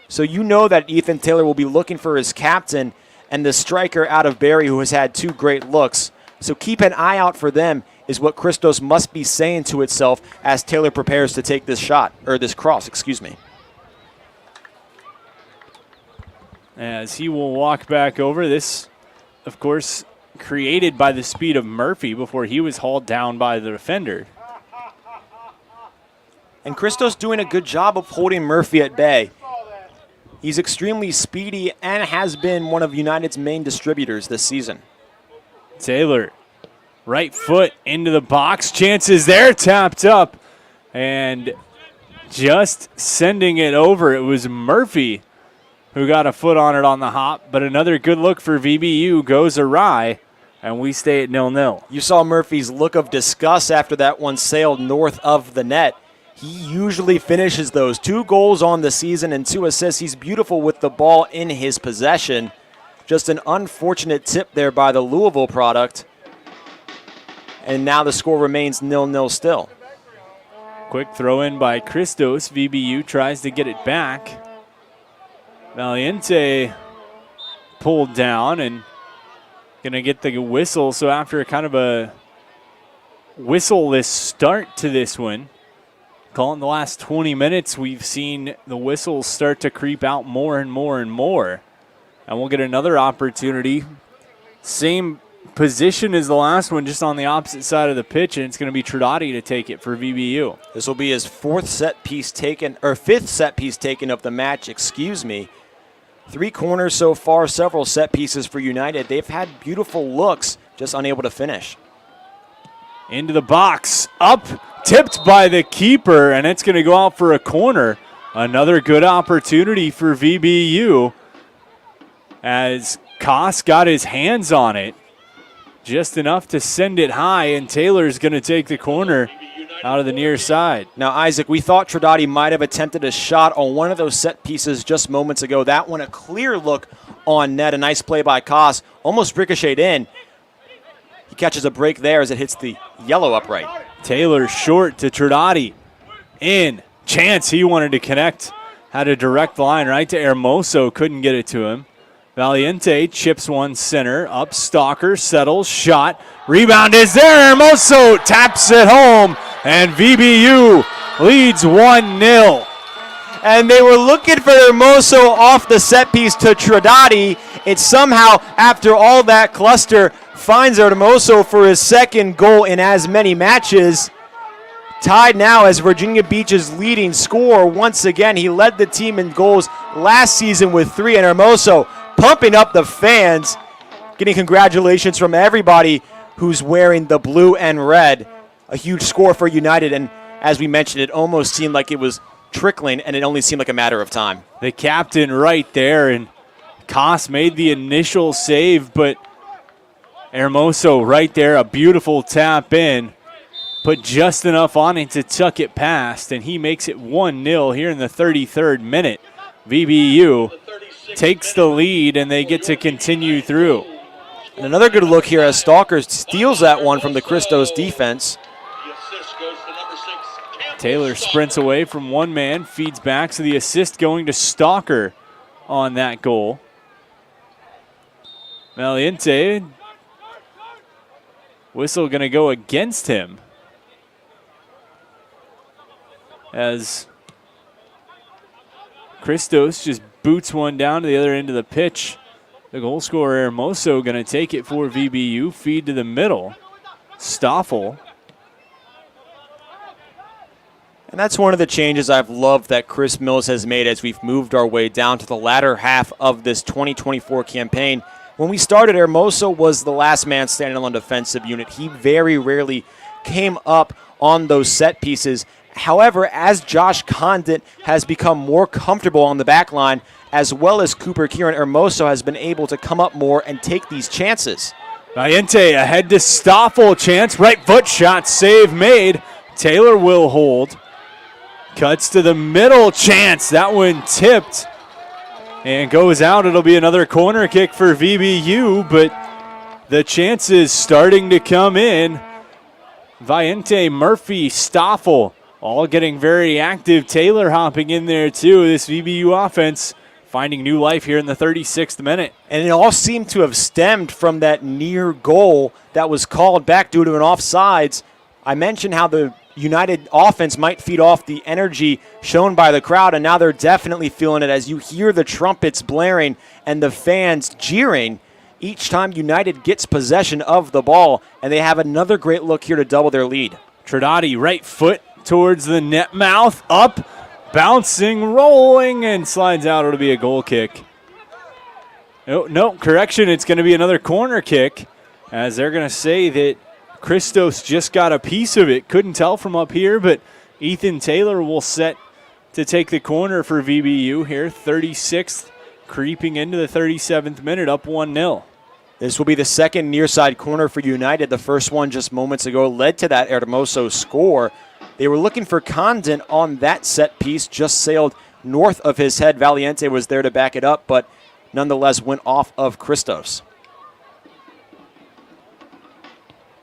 So you know that Ethan Taylor will be looking for his captain and the striker out of Barry, who has had 2 great looks. So keep an eye out for them, is what Christos must be saying to itself as Taylor prepares to take this shot, or this cross, excuse me. As he will walk back over. This, of course, created by the speed of Murphy before he was hauled down by the defender. And Christos doing a good job of holding Murphy at bay. He's extremely speedy and has been one of United's main distributors this season. Taylor, right foot into the box. Chances there, tapped up. And just sending it over. It was Murphy who got a foot on it on the hop. But another good look for VBU goes awry, and we stay at 0-0. You saw Murphy's look of disgust after that one sailed north of the net. He usually finishes those. 2 goals on the season and 2 assists. He's beautiful with the ball in his possession. Just an unfortunate tip there by the Louisville product. And now the score remains 0-0 still. Quick throw in by Christos. VBU tries to get it back. Valiente pulled down and going to get the whistle. So after kind of a whistle-less start to this one, calling the last 20 minutes, we've seen the whistles start to creep out more and more and more. And we'll get another opportunity. Same position as the last one, just on the opposite side of the pitch, and it's going to be Trinati to take it for VBU. This will be his 5th set piece taken of the match, excuse me. 3 corners so far, several set pieces for United. They've had beautiful looks, just unable to finish. Into the box, up, tipped by the keeper, and it's going to go out for a corner. Another good opportunity for VBU as Koss got his hands on it. Just enough to send it high, and Taylor's going to take the corner out of the near side. Now, Isaac, we thought Trinati might have attempted a shot on one of those set pieces just moments ago. That one, a clear look on net. A nice play by Koss. Almost ricocheted in. He catches a break there as it hits the yellow upright. Taylor short to Trinati. In. Chance, he wanted to connect. Had a direct line right to Hermoso. Couldn't get it to him. Valiente chips one center. Up, Stalker, settles, shot. Rebound is there. Hermoso taps it home. And VBU leads 1-0. And they were looking for Hermoso off the set piece to Trinati. It somehow, after all that cluster, finds Hermoso for his 2nd goal in as many matches. Tied now as Virginia Beach's leading scorer. Once again, he led the team in goals last season with 3, and Hermoso pumping up the fans, getting congratulations from everybody who's wearing the blue and red. A huge score for United, and as we mentioned, it almost seemed like it was trickling, and it only seemed like a matter of time. The captain right there, and Koss made the initial save, but Hermoso right there, a beautiful tap in. Put just enough on it to tuck it past, and he makes it 1-0 here in the 33rd minute. VBU takes the lead, and they get to continue through. And another good look here as Stalker steals that one from the Christos defense. Taylor sprints away from one man, feeds back, so the assist going to Stalker on that goal. Valiente. Whistle going to go against him. As Christos just boots one down to the other end of the pitch. The goal scorer, Hermoso, going to take it for VBU. Feed to the middle. Stoffel. And that's one of the changes I've loved that Chris Mills has made as we've moved our way down to the latter half of this 2024 campaign. When we started, Hermoso was the last man standing on the defensive unit. He very rarely came up on those set pieces. However, as Josh Condit has become more comfortable on the back line, as well as Cooper Kieran, Hermoso has been able to come up more and take these chances. Valiente ahead to Stoffel. Chance, right foot shot, save made. Taylor will hold. Cuts to the middle. Chance, that one tipped and goes out. It'll be another corner kick for VBU, but the chances starting to come in. Valiente, Murphy, Stoffel, all getting very active. Taylor hopping in there too. This VBU offense finding new life here in the 36th minute. And it all seemed to have stemmed from that near goal that was called back due to an offsides. I mentioned how the United offense might feed off the energy shown by the crowd, and now they're definitely feeling it as you hear the trumpets blaring and the fans jeering each time United gets possession of the ball, and they have another great look here to double their lead. Trinati, right foot towards the net mouth, up, bouncing, rolling, and slides out. It'll be a goal kick. No, correction, it's going to be another corner kick, as they're going to say that Christos just got a piece of it. Couldn't tell from up here, but Ethan Taylor will set to take the corner for VBU here. 36th, creeping into the 37th minute, up 1-0. This will be the second near side corner for United. The first one just moments ago led to that Hermoso score. They were looking for Condon on that set piece, just sailed north of his head. Valiente was there to back it up, but nonetheless went off of Christos.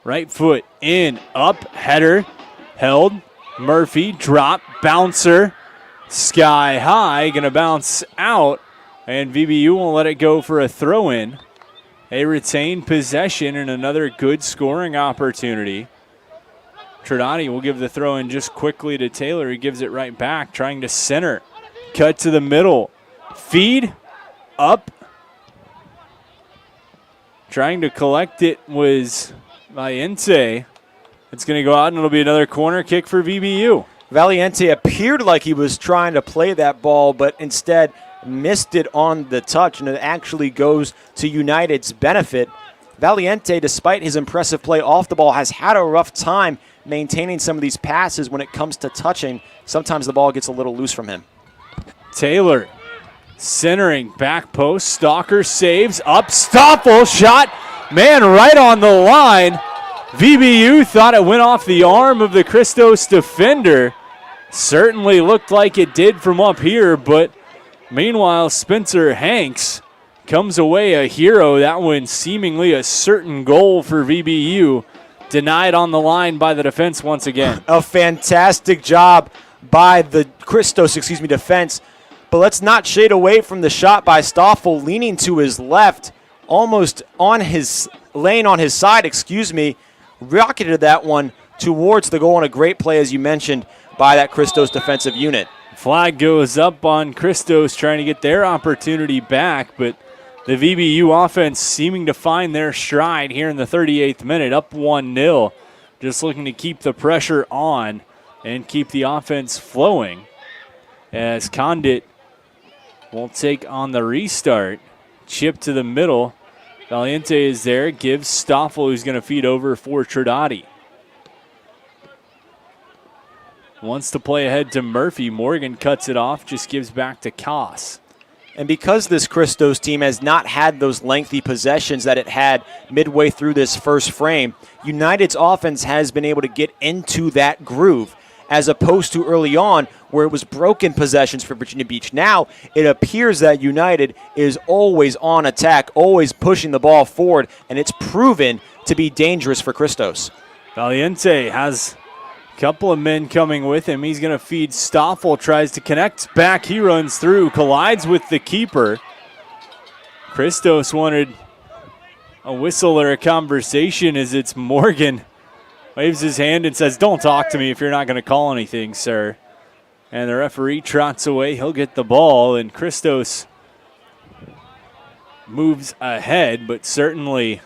Right foot in, up, header, held, Murphy, drop, bouncer, sky high, going to bounce out, and VBU won't let it go for a throw-in. They retain possession and another good scoring opportunity. Trinati will give the throw-in just quickly to Taylor. He gives it right back, trying to center. Cut to the middle. Feed, up. Trying to collect it was Valiente. It's going to go out, and it'll be another corner kick for VBU. Valiente appeared like he was trying to play that ball, but instead missed it on the touch, and it actually goes to United's benefit. Valiente, despite his impressive play off the ball, has had a rough time maintaining some of these passes when it comes to touching. Sometimes the ball gets a little loose from him. Taylor centering, back post, Stalker saves, up, Stoffel, shot, man, right on the line. VBU thought it went off the arm of the Christos defender. Certainly looked like it did from up here, but meanwhile, Spencer Hanks comes away a hero. That one seemingly a certain goal for VBU. Denied on the line by the defense once again. A fantastic job by the Christos, defense. But let's not shade away from the shot by Stoffel, leaning to his left, almost on his lane on his side, rocketed that one towards the goal, and a great play, as you mentioned, by that Christos defensive unit. Flag goes up on Christos trying to get their opportunity back, but the VBU offense seeming to find their stride here in the 38th minute, up 1-0. Just looking to keep the pressure on and keep the offense flowing as Condit will take on the restart. Chip to the middle. Valiente is there, gives Stoffel, who's going to feed over for Trinati. Wants to play ahead to Murphy. Morgan cuts it off, just gives back to Koss. And because this Christos team has not had those lengthy possessions that it had midway through this first frame, United's offense has been able to get into that groove, as opposed to early on where it was broken possessions for Virginia Beach. Now it appears that United is always on attack, always pushing the ball forward, and it's proven to be dangerous for Christos. Valiente has couple of men coming with him. He's going to feed Stoffel, tries to connect back. He runs through, collides with the keeper. Christos wanted a whistle or a conversation as it's Morgan. Waves his hand and says, "Don't talk to me if you're not going to call anything, sir." And the referee trots away. He'll get the ball, and Christos moves ahead, but certainly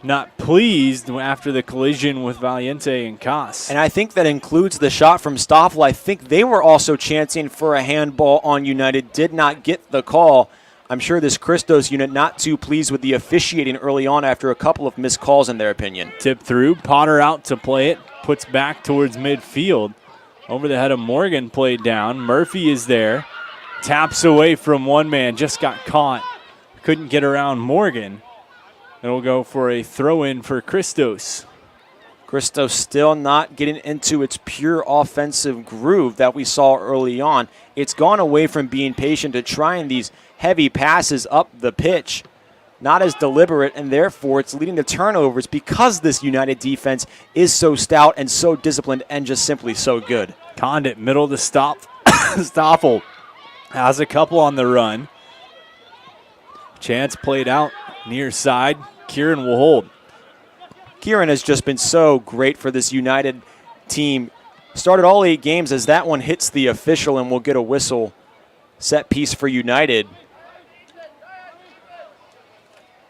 not pleased after the collision with Valiente and Koss. And I think that includes the shot from Stoffel. I think they were also chancing for a handball on United, did not get the call. I'm sure this Christos unit not too pleased with the officiating early on after a couple of missed calls in their opinion. Tip through, Potter out to play it, puts back towards midfield. Over the head of Morgan, played down. Murphy is there, taps away from one man, just got caught. Couldn't get around Morgan. It'll go for a throw-in for Christos. Christos still not getting into its pure offensive groove that we saw early on. It's gone away from being patient to trying these heavy passes up the pitch. Not as deliberate, and therefore it's leading to turnovers because this United defense is so stout and so disciplined and just simply so good. Condit, middle to Stoffel. Has a couple on the run. Chance played out near side. Kieran will hold. Kieran has just been so great for this United team. Started all 8 games as that one hits the official and will get a whistle. Set piece for United.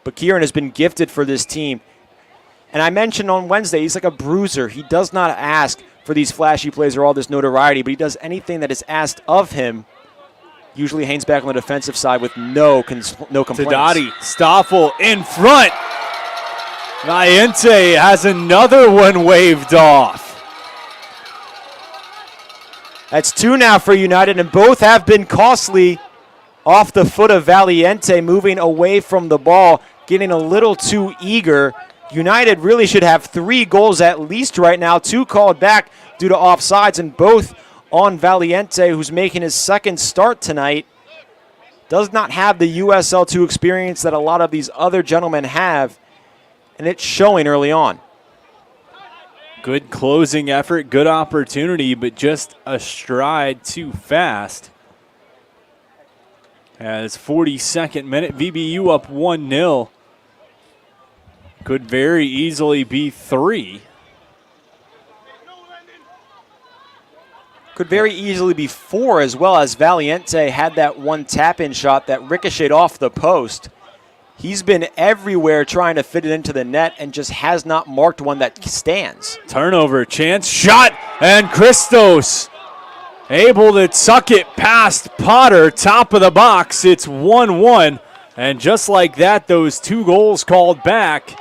But Kieran has been gifted for this team. And I mentioned on Wednesday, he's like a bruiser. He does not ask for these flashy plays or all this notoriety, but he does anything that is asked of him. Usually hangs back on the defensive side with no complaints. Tadati, Stoffel in front. Valiente has another one waved off. That's 2 now for United, and both have been costly off the foot of Valiente, moving away from the ball, getting a little too eager. United really should have 3 goals at least right now, 2 called back due to offsides, and both on Valiente, who's making his second start tonight. Does not have the USL2 experience that a lot of these other gentlemen have, and it's showing early on. Good closing effort, good opportunity, but just a stride too fast. As 42nd minute, VBU up 1-0. Could very easily be 3. Could very easily be 4 as well, as Valiente had that one tap-in shot that ricocheted off the post. He's been everywhere trying to fit it into the net and just has not marked one that stands. Turnover, chance, shot, and Christos able to tuck it past Potter, top of the box. It's 1-1, and just like that, those 2 goals called back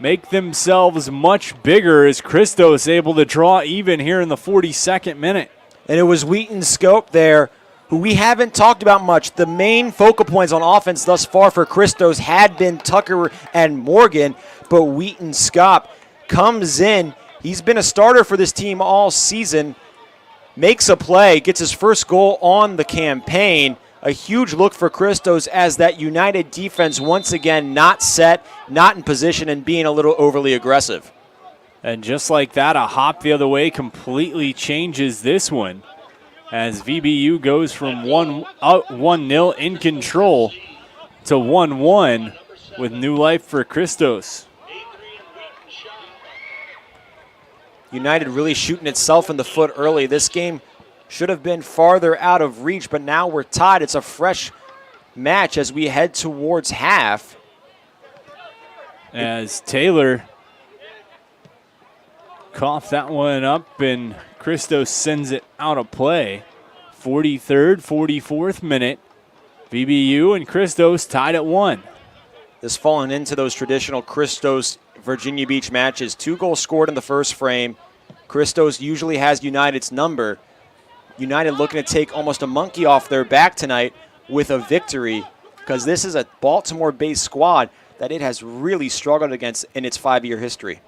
make themselves much bigger as Christos able to draw even here in the 42nd minute. And it was Wheaton Scope there, who we haven't talked about much. The main focal points on offense thus far for Christos had been Tucker and Morgan, but Wheaton Scope comes in. He's been a starter for this team all season, makes a play, gets his first goal on the campaign. A huge look for Christos as that United defense once again not set, not in position, and being a little overly aggressive. And just like that, a hop the other way completely changes this one as VBU goes from 1-0 in control to 1-1 with new life for Christos. United really shooting itself in the foot early. This game should have been farther out of reach, but now we're tied. It's a fresh match as we head towards half. As Taylor coughed that one up and Christos sends it out of play. 43rd, 44th minute. VBU and Christos tied at 1. This falling into those traditional Christos Virginia Beach matches. 2 goals scored in the first frame. Christos usually has United's number. United looking to take almost a monkey off their back tonight with a victory, because this is a Baltimore-based squad that it has really struggled against in its 5-year history.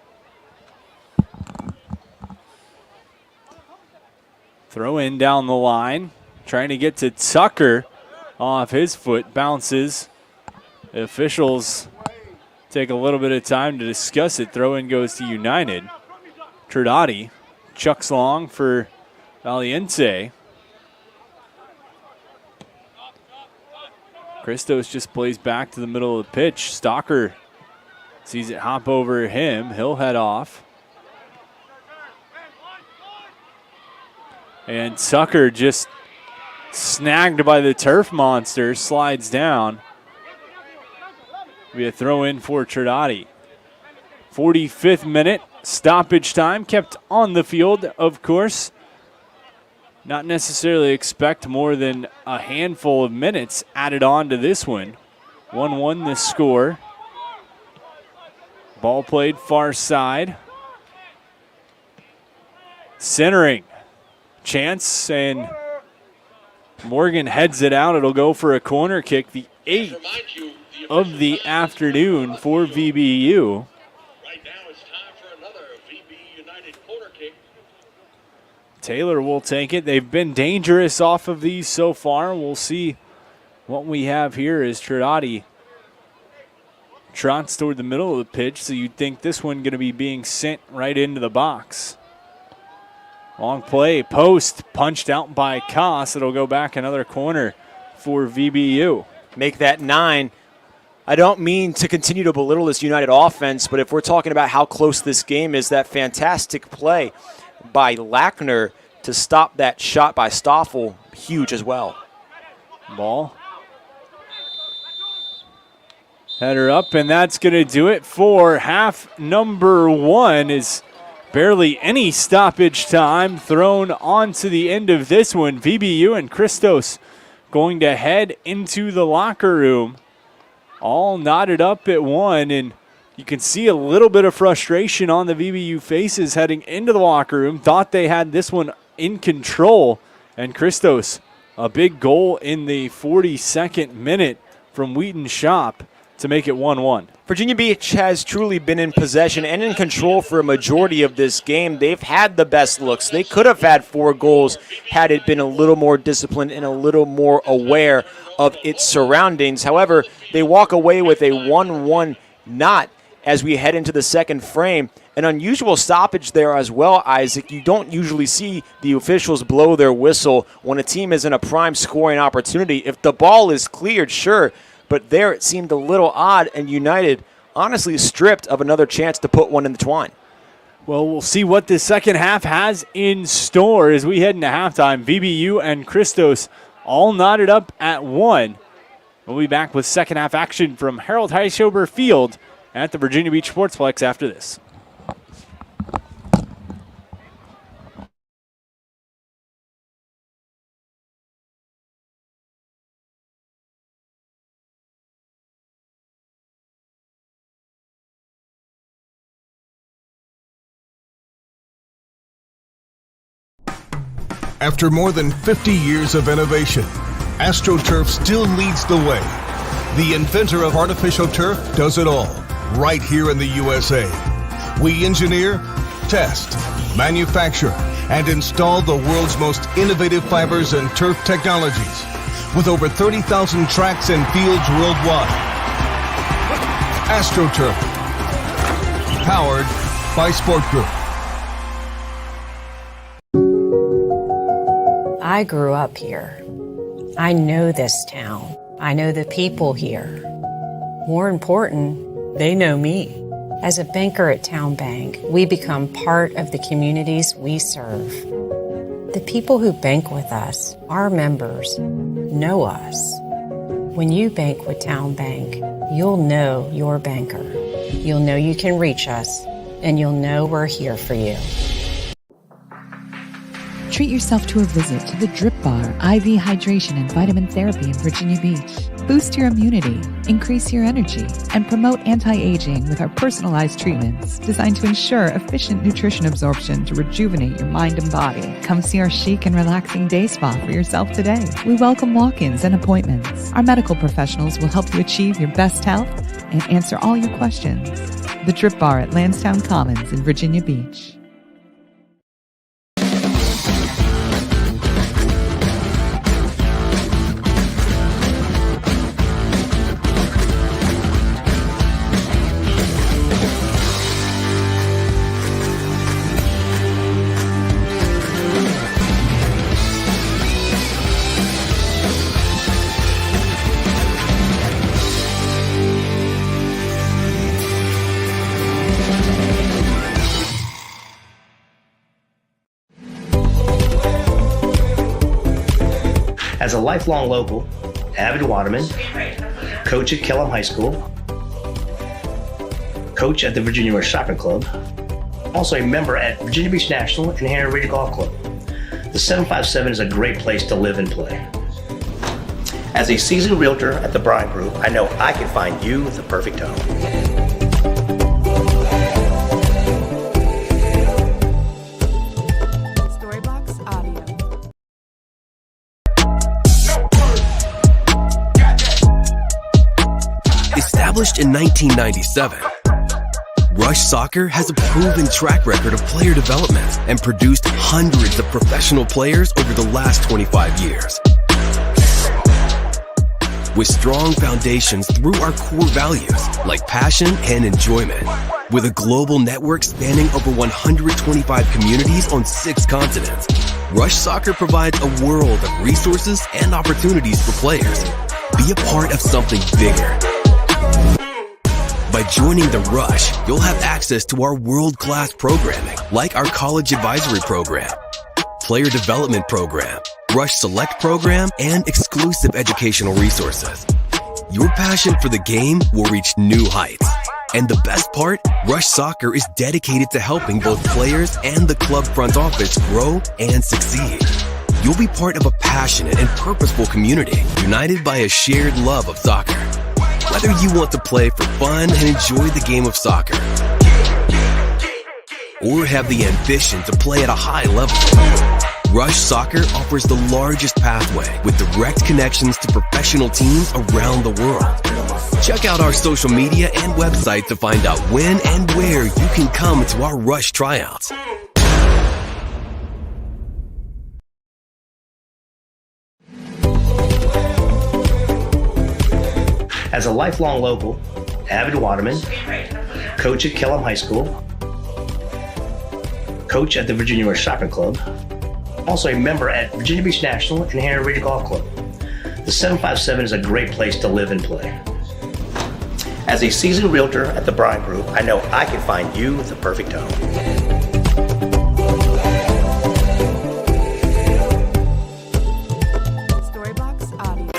Throw in down the line, trying to get to Tucker off his foot, bounces. The officials take a little bit of time to discuss it. Throw in goes to United. Tradati chucks long for Valiente. Christos just plays back to the middle of the pitch. Stalker sees it hop over him. He'll head off. And Tucker just snagged by the turf monster, slides down. Be a throw in for Trinidad. 45th minute, stoppage time kept on the field, of course. Not necessarily expect more than a handful of minutes added on to this one. 1-1 the score. Ball played far side. Centering. Chance, and Morgan heads it out. It'll go for a corner kick, the 8th of the afternoon for VBU. Right now it's time for another VBU United corner kick. Taylor will take it. They've been dangerous off of these so far. We'll see what we have here as Trinidad trots toward the middle of the pitch, so you'd think this one going to be being sent right into the box. Long play, post, punched out by Koss. It'll go back another corner for VBU. Make that 9. I don't mean to continue to belittle this United offense, but if we're talking about how close this game is, that fantastic play by Lackner to stop that shot by Stoffel, huge as well. Ball. Header up, and that's going to do it for half number 1. Is barely any stoppage time thrown onto the end of this one. VBU and Christos going to head into the locker room. All knotted up at 1, and you can see a little bit of frustration on the VBU faces heading into the locker room. Thought they had this one in control, and Christos, a big goal in the 42nd minute from Wheaton Shop to make it 1-1. Virginia Beach has truly been in possession and in control for a majority of this game. They've had the best looks. They could have had 4 goals had it been a little more disciplined and a little more aware of its surroundings. However, they walk away with a 1-1 knot as we head into the second frame. An unusual stoppage there as well, Isaac. You don't usually see the officials blow their whistle when a team is in a prime scoring opportunity. If the ball is cleared, sure, but there it seemed a little odd, and United honestly stripped of another chance to put one in the twine. Well, we'll see what the second half has in store as we head into halftime. VBU and Christos all knotted up at 1. We'll be back with second half action from Harold Heischober Field at the Virginia Beach Sportsplex after this. After more than 50 years of innovation, AstroTurf still leads the way. The inventor of artificial turf does it all, right here in the USA. We engineer, test, manufacture, and install the world's most innovative fibers and turf technologies, with over 30,000 tracks and fields worldwide. AstroTurf, powered by Sport Group. I grew up here. I know this town. I know the people here. More important, they know me. As a banker at Town Bank, we become part of the communities we serve. The people who bank with us, our members, know us. When you bank with Town Bank, you'll know your banker. You'll know you can reach us, and you'll know we're here for you. Treat yourself to a visit to the Drip Bar IV Hydration and Vitamin Therapy in Virginia Beach. Boost your immunity, increase your energy, and promote anti-aging with our personalized treatments designed to ensure efficient nutrition absorption to rejuvenate your mind and body. Come see our chic and relaxing day spa for yourself today. We welcome walk-ins and appointments. Our medical professionals will help you achieve your best health and answer all your questions. The Drip Bar at Lansdowne Commons in Virginia Beach. As a lifelong local, avid waterman, coach at Kellam High School, coach at the Virginia Rush Soccer Club, also a member at Virginia Beach National and Hanover Ridge Golf Club. The 757 is a great place to live and play. As a seasoned realtor at the Bryan Group, I know I can find you the perfect home. Storybox Audio. Established in 1997, Rush Soccer has a proven track record of player development and produced hundreds of professional players over the last 25 years. With strong foundations through our core values like passion and enjoyment. With a global network spanning over 125 communities on 6 continents, Rush Soccer provides a world of resources and opportunities for players. Be a part of something bigger. By joining the Rush, you'll have access to our world-class programming, like our college advisory program, player development program, Rush Select program, and exclusive educational resources. Your passion for the game will reach new heights. And the best part, Rush Soccer is dedicated to helping both players and the club front office grow and succeed. You'll be part of a passionate and purposeful community, united by a shared love of soccer. Whether you want to play for fun and enjoy the game of soccer, or have the ambition to play at a high level, Rush Soccer offers the largest pathway with direct connections to professional teams around the world. Check out our social media and website to find out when and where you can come to our Rush tryouts. As a lifelong local, avid waterman, coach at Kellam High School, coach at the Virginia Rush Soccer Club, also a member at Virginia Beach National and Hanover Ridge Golf Club. The 757 is a great place to live and play. As a seasoned realtor at the Bryan Group, I know I can find you the perfect home. Storybox Audio.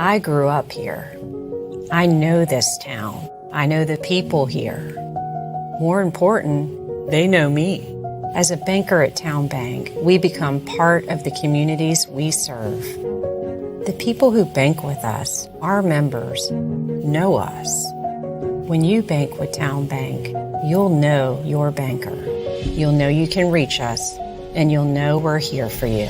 I grew up here. I know this town. I know the people here. More important, they know me. As a banker at Town Bank, we become part of the communities we serve. The people who bank with us, our members, know us. When you bank with Town Bank, you'll know your banker. You'll know you can reach us, and you'll know we're here for you.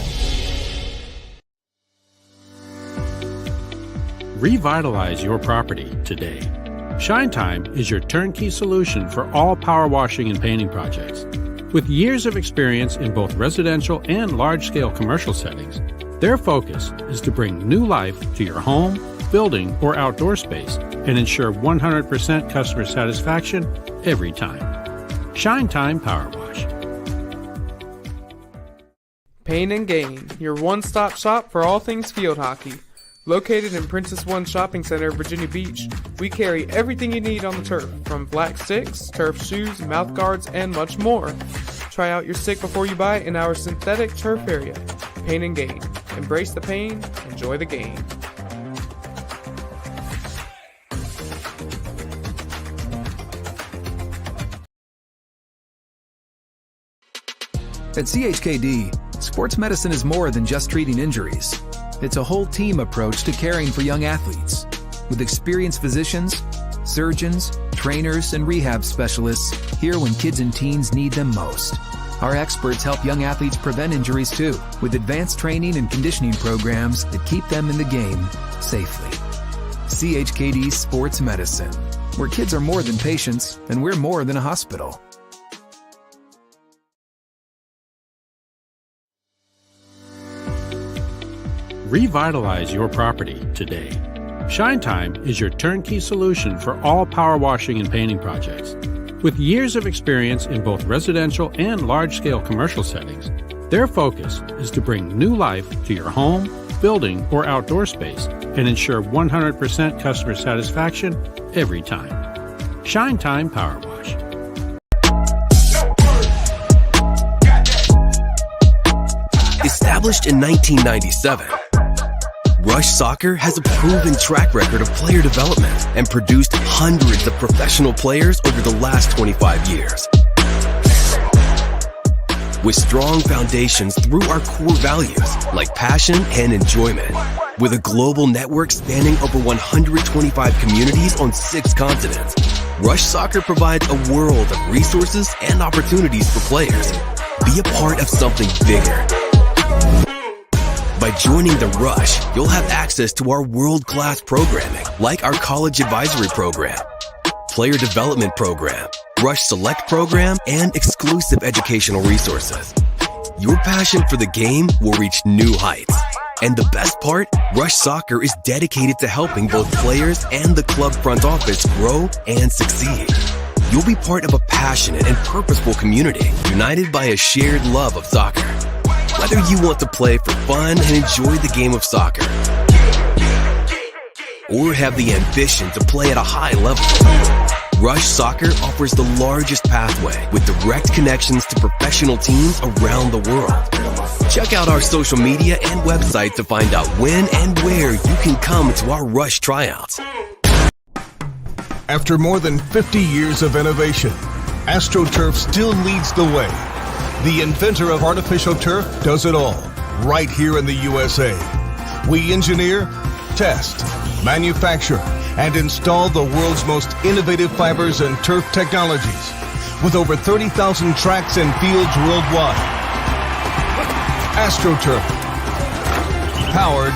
Revitalize your property today. Shine Time is your turnkey solution for all power washing and painting projects. With years of experience in both residential and large-scale commercial settings, their focus is to bring new life to your home, building, or outdoor space and ensure 100% customer satisfaction every time. Shine Time Power Wash. Pain and Gain, your one-stop shop for all things field hockey. Located in Princess One Shopping Center, Virginia Beach, we carry everything you need on the turf, from black sticks, turf shoes, mouth guards, and much more. Try out your stick before you buy in our synthetic turf area. Pain and Gain. Embrace the pain, enjoy the game. At CHKD, sports medicine is more than just treating injuries. It's a whole team approach to caring for young athletes. With experienced physicians, surgeons, trainers, and rehab specialists here when kids and teens need them most. Our experts help young athletes prevent injuries too, with advanced training and conditioning programs that keep them in the game safely. CHKD Sports Medicine, where kids are more than patients and we're more than a hospital. Revitalize your property today. Shine Time is your turnkey solution for all power washing and painting projects. With years of experience in both residential and large-scale commercial settings, their focus is to bring new life to your home, building, or outdoor space and ensure 100% customer satisfaction every time. Shine Time Power Wash. Established in 1997, Rush Soccer has a proven track record of player development and produced hundreds of professional players over the last 25 years. With strong foundations through our core values like passion and enjoyment, with a global network spanning over 125 communities on 6 continents, Rush Soccer provides a world of resources and opportunities for players. Be a part of something bigger. By joining the Rush, you'll have access to our world-class programming, like our college advisory program, player development program, Rush Select program, and exclusive educational resources. Your passion for the game will reach new heights. And the best part, Rush Soccer is dedicated to helping both players and the club front office grow and succeed. You'll be part of a passionate and purposeful community, united by a shared love of soccer. Whether you want to play for fun and enjoy the game of soccer, or have the ambition to play at a high level, Rush Soccer offers the largest pathway with direct connections to professional teams around the world. Check out our social media and website to find out when and where you can come to our Rush tryouts. After more than 50 years of innovation, AstroTurf still leads the way. The inventor of artificial turf does it all, right here in the USA. We engineer, test, manufacture, and install the world's most innovative fibers and turf technologies, with over 30,000 tracks and fields worldwide. AstroTurf, powered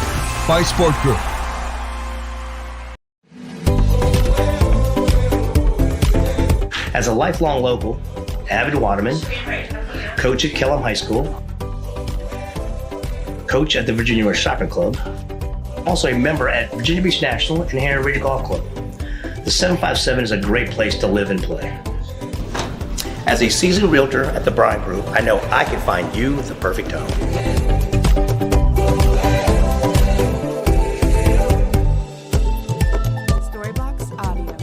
by Sport Group. As a lifelong local, avid waterman, coach at Kellam High School, coach at the Virginia Rush Soccer Club, also a member at Virginia Beach National and Henry Ridge Golf Club. The 757 is a great place to live and play. As a seasoned realtor at the Bryan Group, I know I can find you the perfect home. Storybox Audio.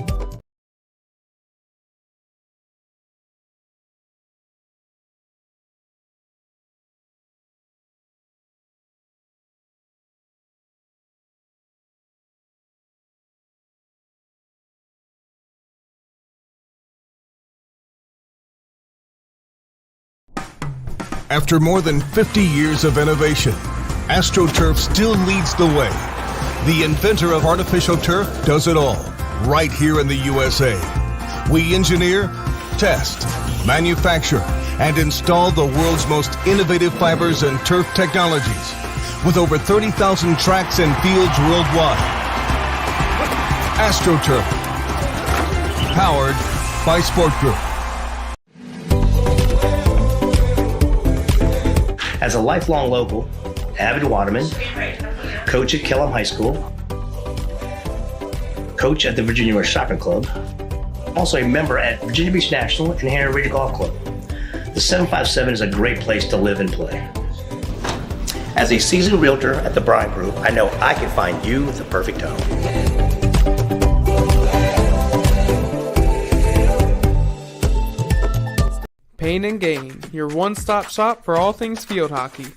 After more than 50 years of innovation, AstroTurf still leads the way. The inventor of artificial turf does it all, right here in the USA. We engineer, test, manufacture, and install the world's most innovative fibers and turf technologies, with over 30,000 tracks and fields worldwide. AstroTurf, powered by Sport Group. As a lifelong local, avid waterman, coach at Kellam High School, coach at the Virginia Rush Soccer Club, also a member at Virginia Beach National and Henry Ridge Golf Club. The 757 is a great place to live and play. As a seasoned realtor at the Bryan Group, I know I can find you the perfect home. Pain and Gain, your one-stop shop for all things field hockey.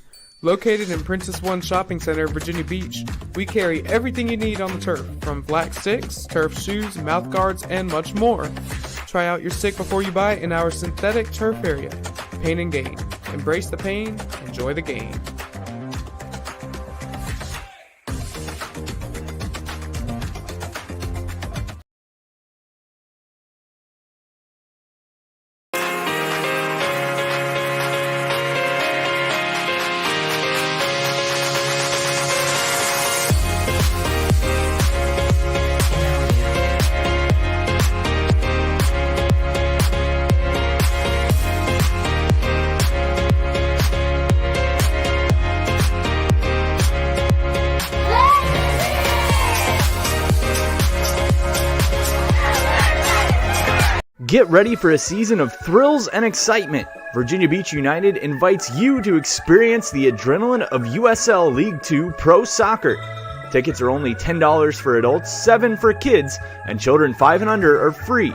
Located in Princess One Shopping Center, Virginia Beach, we carry everything you need on the turf, from black sticks, turf shoes, mouth guards, and much more. Try out your stick before you buy in our synthetic turf area. Pain and Gain. Embrace the pain, enjoy the game. Get ready for a season of thrills and excitement. Virginia Beach United invites you to experience the adrenaline of USL League 2 Pro Soccer. Tickets are only $10 for adults, $7 for kids, and children 5 and under are free.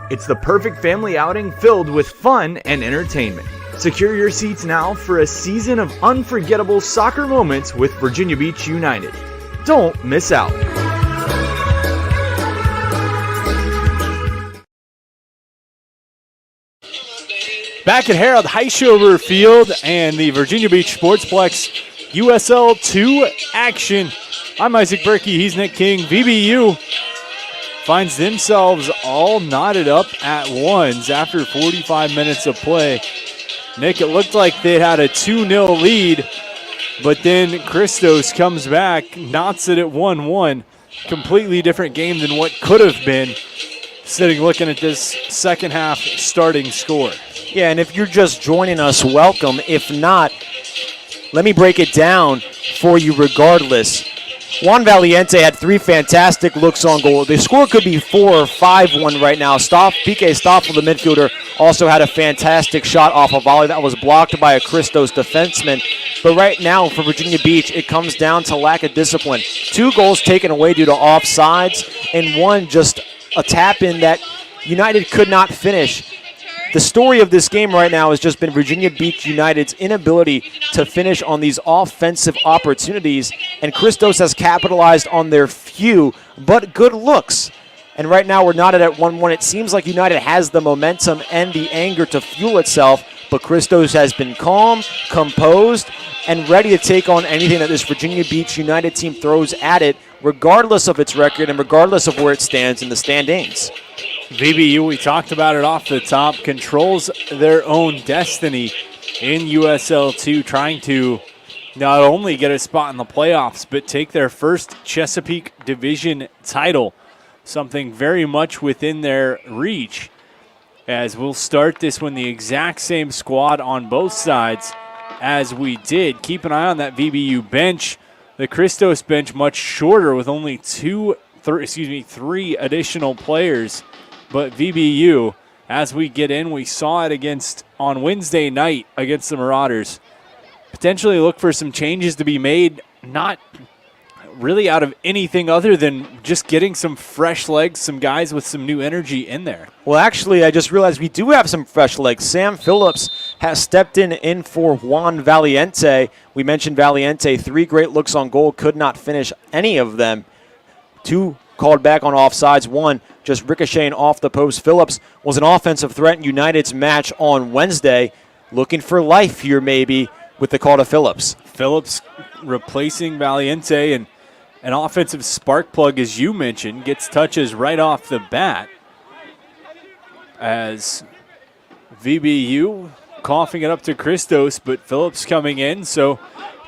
It's the perfect family outing filled with fun and entertainment. Secure your seats now for a season of unforgettable soccer moments with Virginia Beach United. Don't miss out. Back at Harold Heischover Field and the Virginia Beach Sportsplex USL 2 action. I'm Isaac Berkey, he's Nick King. VBU finds themselves all knotted up at ones after 45 minutes of play. Nick, it looked like they had a 2-0 lead, but then Christos comes back, knots it at 1-1. Completely different game than what could have been, sitting looking at this second half starting score. Yeah, and if you're just joining us, welcome. If not, let me break it down for you regardless. Juan Valiente had 3 fantastic looks on goal. The score could be 4 or 5-1 right now. PK Stoffel, the midfielder, also had a fantastic shot off a volley that was blocked by a Christos defenseman. But right now for Virginia Beach, it comes down to lack of discipline. 2 goals taken away due to offsides, and 1 just a tap-in that United could not finish. The story of this game right now has just been Virginia Beach United's inability to finish on these offensive opportunities, and Christos has capitalized on their few but good looks. And right now we're knotted at 1-1. It seems like United has the momentum and the anger to fuel itself, but Christos has been calm, composed, and ready to take on anything that this Virginia Beach United team throws at it, regardless of its record and regardless of where it stands in the standings. VBU, we talked about it off the top, controls their own destiny in USL 2, trying to not only get a spot in the playoffs, but take their first Chesapeake Division title, something very much within their reach. As we'll start this one, the exact same squad on both sides as we did. Keep an eye on that VBU bench. The Christos bench much shorter with only 3 additional players. But VBU, as we get in, we saw it on Wednesday night against the Marauders. Potentially look for some changes to be made, not really out of anything other than just getting some fresh legs, some guys with some new energy in there. Well, actually, I just realized we do have some fresh legs. Sam Phillips has stepped in for Juan Valiente. We mentioned Valiente, 3 great looks on goal, could not finish any of them. 2 called back on offsides, 1 just ricocheting off the post. Phillips was an offensive threat in United's match on Wednesday. Looking for life here maybe with the call to Phillips. Phillips replacing Valiente, and an offensive spark plug, as you mentioned, gets touches right off the bat. As VBU coughing it up to Christos, but Phillips coming in, so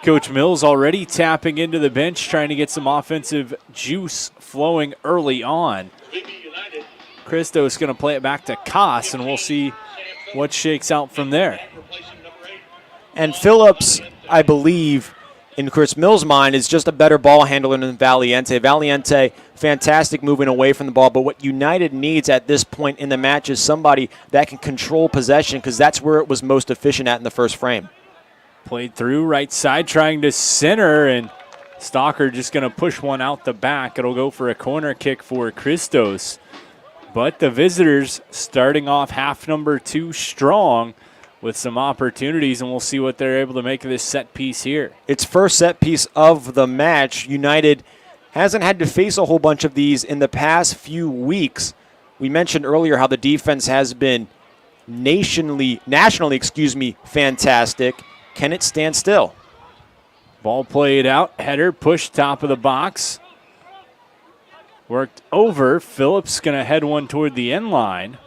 Coach Mills already tapping into the bench, trying to get some offensive juice flowing early on. Christos going to play it back to Koss, and we'll see what shakes out from there. And Phillips, I believe, in Chris Mills' mind, is just a better ball handler than Valiente. Valiente, fantastic moving away from the ball, but what United needs at this point in the match is somebody that can control possession, because that's where it was most efficient at in the first frame. Played through right side, trying to center, and Stalker just going to push one out the back. It'll go for a corner kick for Christos. But the visitors starting off half number 2 strong with some opportunities, and we'll see what they're able to make of this set piece here. It's first set piece of the match. United hasn't had to face a whole bunch of these in the past few weeks. We mentioned earlier how the defense has been nationally, fantastic. Can it stand still? Ball played out, header, push top of the box. Worked over. Phillips going to head one toward the end line.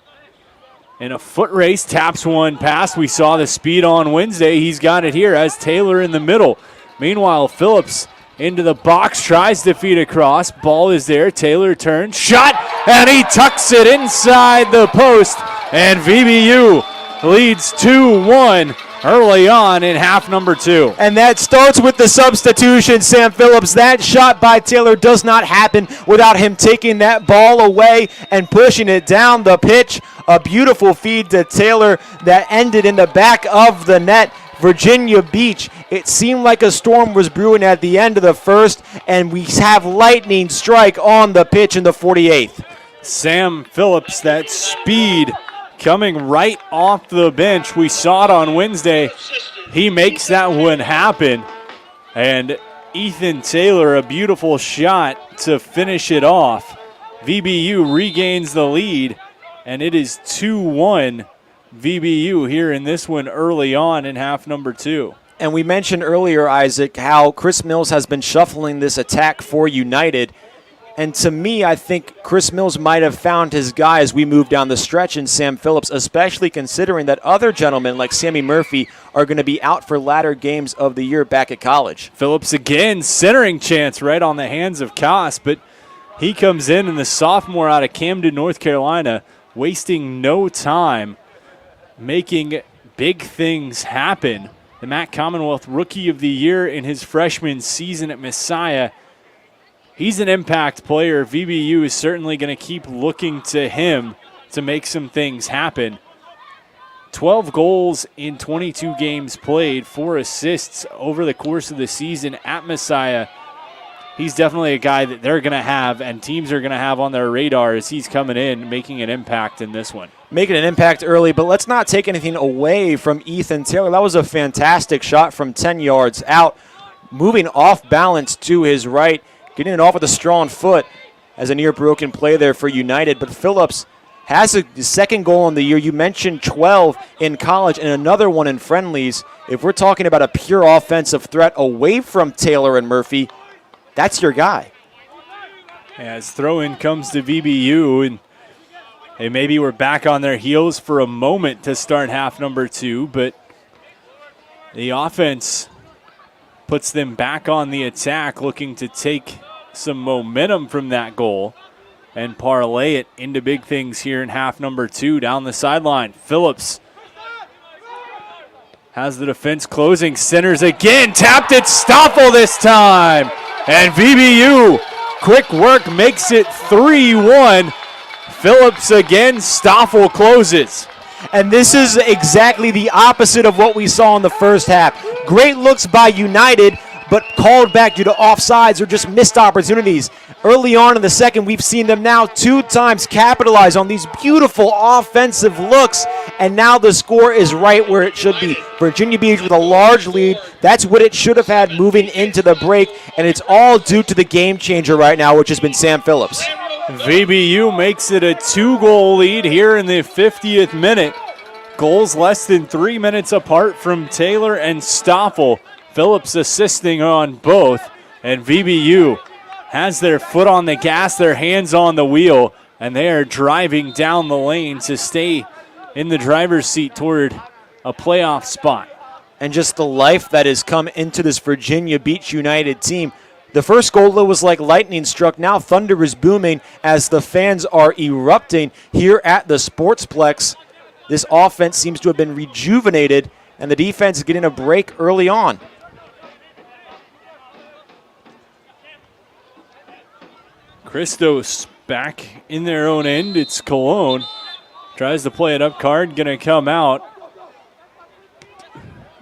In a foot race, taps one past. We saw the speed on Wednesday. He's got it here as Taylor in the middle. Meanwhile, Phillips into the box, tries to feed across. Ball is there. Taylor turns, shot, and he tucks it inside the post. And VBU leads 2-1 early on in half number 2. And that starts with the substitution, Sam Phillips. That shot by Taylor does not happen without him taking that ball away and pushing it down the pitch. A beautiful feed to Taylor that ended in the back of the net. Virginia Beach, it seemed like a storm was brewing at the end of the first, and we have lightning strike on the pitch in the 48th. Sam Phillips, that speed coming right off the bench. We saw it on Wednesday. He makes that one happen. And Ethan Taylor, a beautiful shot to finish it off. VBU regains the lead, and it is 2-1 VBU here in this one early on in half number 2. And we mentioned earlier, Isaac, how Chris Mills has been shuffling this attack for United. And to me, I think Chris Mills might have found his guy as we move down the stretch in Sam Phillips, especially considering that other gentlemen like Sammy Murphy are going to be out for latter games of the year back at college. Phillips again, centering chance right on the hands of Koss, but he comes in, and the sophomore out of Camden, North Carolina, wasting no time, making big things happen. The Matt Commonwealth Rookie of the Year in his freshman season at Messiah. He's an impact player. VBU is certainly going to keep looking to him to make some things happen. 12 goals in 22 games played, 4 assists over the course of the season at Messiah. He's definitely a guy that they're going to have and teams are going to have on their radar as he's coming in, making an impact in this one. Making an impact early, but let's not take anything away from Ethan Taylor. That was a fantastic shot from 10 yards out, moving off balance to his right, getting it off with a strong foot as a near broken play there for United. But Phillips has a second goal on the year. You mentioned 12 in college and another one in friendlies. If we're talking about a pure offensive threat away from Taylor and Murphy, that's your guy. As throw-in comes to VBU, and they maybe were back on their heels for a moment to start half number 2, but the offense puts them back on the attack, looking to take some momentum from that goal and parlay it into big things here in half number 2. Down the sideline, Phillips has the defense closing, centers again, tapped it, Stoffel this time. And VBU, quick work, makes it 3-1. Phillips again, Stoffel closes. And this is exactly the opposite of what we saw in the first half. Great looks by United, but called back due to offsides or just missed opportunities. Early on in the second, we've seen them now 2 times capitalize on these beautiful offensive looks, and now the score is right where it should be. Virginia Beach with a large lead. That's what it should have had moving into the break, and it's all due to the game changer right now, which has been Sam Phillips. VBU makes it a 2-goal lead here in the 50th minute. Goals less than 3 minutes apart from Taylor and Stoffel. Phillips assisting on both, and VBU has their foot on the gas, their hands on the wheel, and they are driving down the lane to stay in the driver's seat toward a playoff spot. And just the life that has come into this Virginia Beach United team. The first goal was like lightning struck. Now thunder is booming as the fans are erupting here at the Sportsplex. This offense seems to have been rejuvenated, and the defense is getting a break early on. Christos back in their own end. It's Cologne. Tries to play it up, card going to come out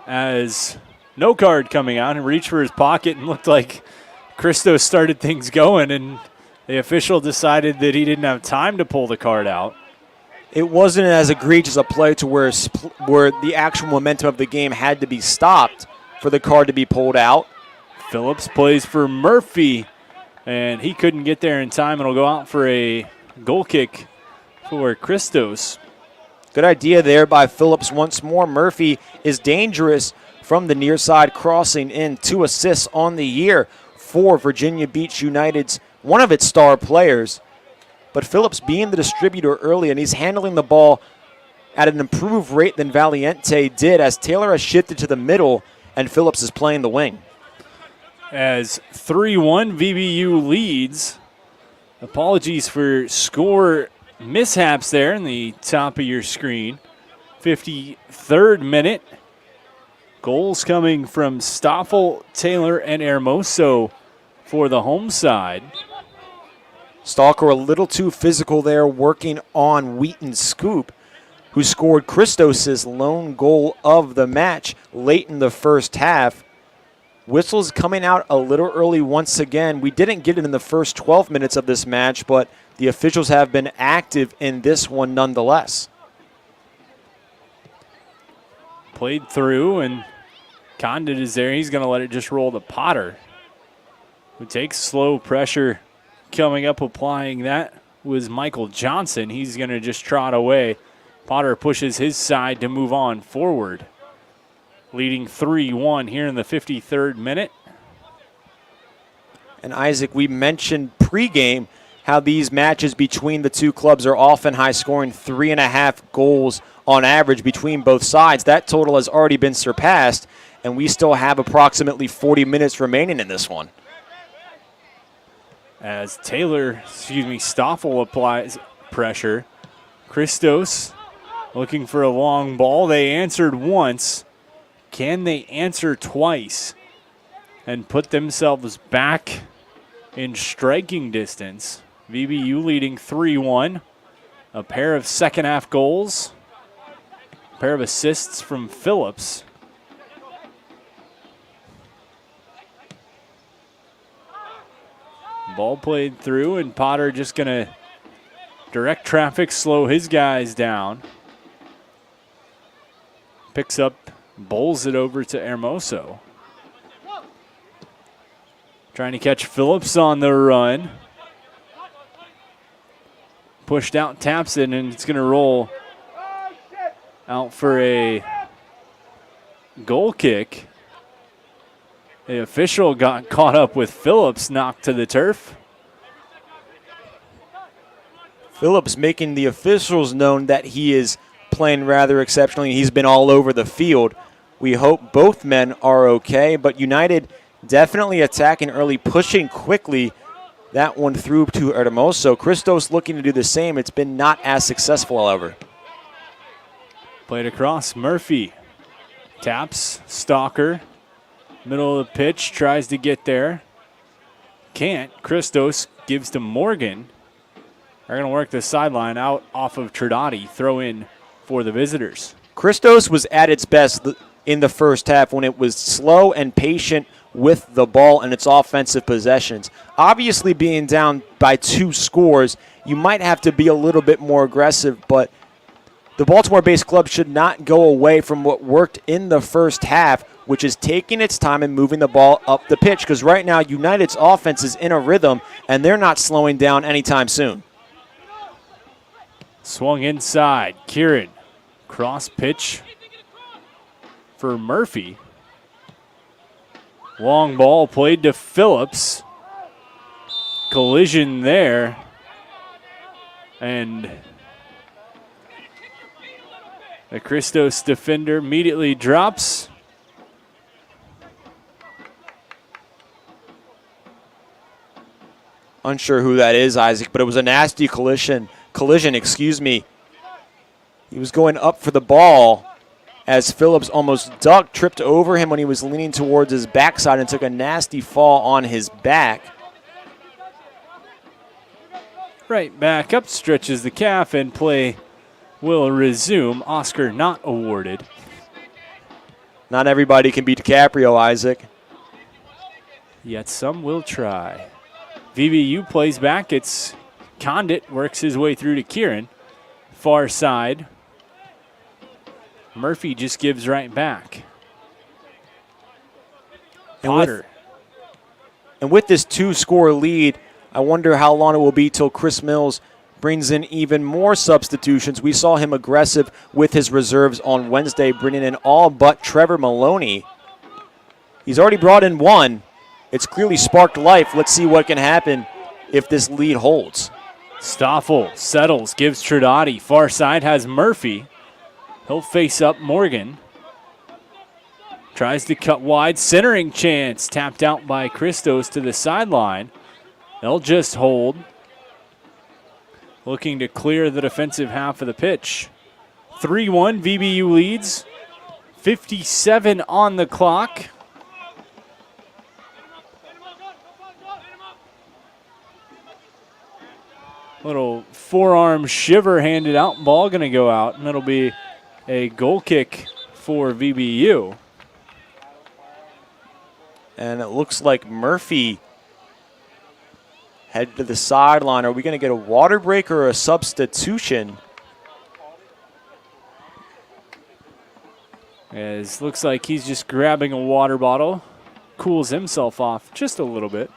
as no card coming out, and reached for his pocket and looked like Christos started things going, and the official decided that he didn't have time to pull the card out. It wasn't as egregious a play to where the actual momentum of the game had to be stopped for the card to be pulled out. Phillips plays for Murphy, and he couldn't get there in time. It'll go out for a goal kick for Christos. Good idea there by Phillips once more. Murphy is dangerous from the near side, crossing in. 2 assists on the year for Virginia Beach United's one of its star players. But Phillips being the distributor early, and he's handling the ball at an improved rate than Valiente did, as Taylor has shifted to the middle and Phillips is playing the wing. As 3-1 VBU leads. Apologies for score mishaps there in the top of your screen. 53rd minute. Goals coming from Stoffel, Taylor, and Hermoso for the home side. Stalker a little too physical there, working on Wheaton's scoop. who scored Christos' lone goal of the match late in the first half. Whistles coming out a little early once again. We didn't get it in the first 12 minutes of this match, but the officials have been active in this one nonetheless. Played through, and Condit is there. He's going to let it just roll to Potter, who takes slow pressure. Coming up, applying that was Michael Johnson. He's going to just trot away. Potter pushes his side to move on forward. Leading 3-1 here in the 53rd minute. And Isaac, we mentioned pregame how these matches between the two clubs are often high scoring, 3.5 goals on average between both sides. That total has already been surpassed, and we still have approximately 40 minutes remaining in this one. As Stoffel applies pressure. Christos looking for a long ball. They answered once. Can they answer twice and put themselves back in striking distance? VBU leading 3-1. A pair of second half goals. A pair of assists from Phillips. Ball played through, and Potter just going to direct traffic, slow his guys down. Picks up, bowls it over to Hermoso. Trying to catch Phillips on the run. Pushed out, taps it, and it's going to roll out for a goal kick. The official got caught up with Phillips, knocked to the turf. Phillips making the officials known that he is playing rather exceptionally. He's been all over the field. We hope both men are okay, but United definitely attacking early, pushing quickly. That one through to Hermoso. Christos looking to do the same. It's been not as successful, however. Played across. Murphy taps. Stalker. Middle of the pitch. Tries to get there. Can't. Christos gives to Morgan. They're going to work the sideline out off of Tridati. Throw in for the visitors. Christos was at its best in the first half when it was slow and patient with the ball and its offensive possessions. Obviously, being down by 2 scores, you might have to be a little bit more aggressive, but the Baltimore-based club should not go away from what worked in the first half, which is taking its time and moving the ball up the pitch, because right now United's offense is in a rhythm, and they're not slowing down anytime soon. Swung inside. Kieran. Cross pitch for Murphy. Long ball played to Phillips. Collision there. And the Christos defender immediately drops. Unsure who that is, Isaac, but it was a nasty collision. He was going up for the ball as Phillips almost ducked, tripped over him when he was leaning towards his backside and took a nasty fall on his back. Right back up, stretches the calf, and play will resume. Oscar not awarded. Not everybody can be DiCaprio, Isaac. Yet some will try. VBU plays back. It's Condit, works his way through to Kieran. Far side. Murphy just gives right back. Potter. And with this 2-score lead, I wonder how long it will be till Chris Mills brings in even more substitutions. We saw him aggressive with his reserves on Wednesday, bringing in all but Trevor Maloney. He's already brought in one. It's clearly sparked life. Let's see what can happen if this lead holds. Stoffel settles, gives Tridati. Far side has Murphy. He'll face up Morgan. Tries to cut wide. Centering chance. Tapped out by Christos to the sideline. They'll just hold. Looking to clear the defensive half of the pitch. 3-1, VBU leads. 57 on the clock. Little forearm shiver handed out. Ball going to go out, and it'll be a goal kick for VBU. And it looks like Murphy headed to the sideline. Are we going to get a water break or a substitution? As looks like he's just grabbing a water bottle, cools himself off just a little bit.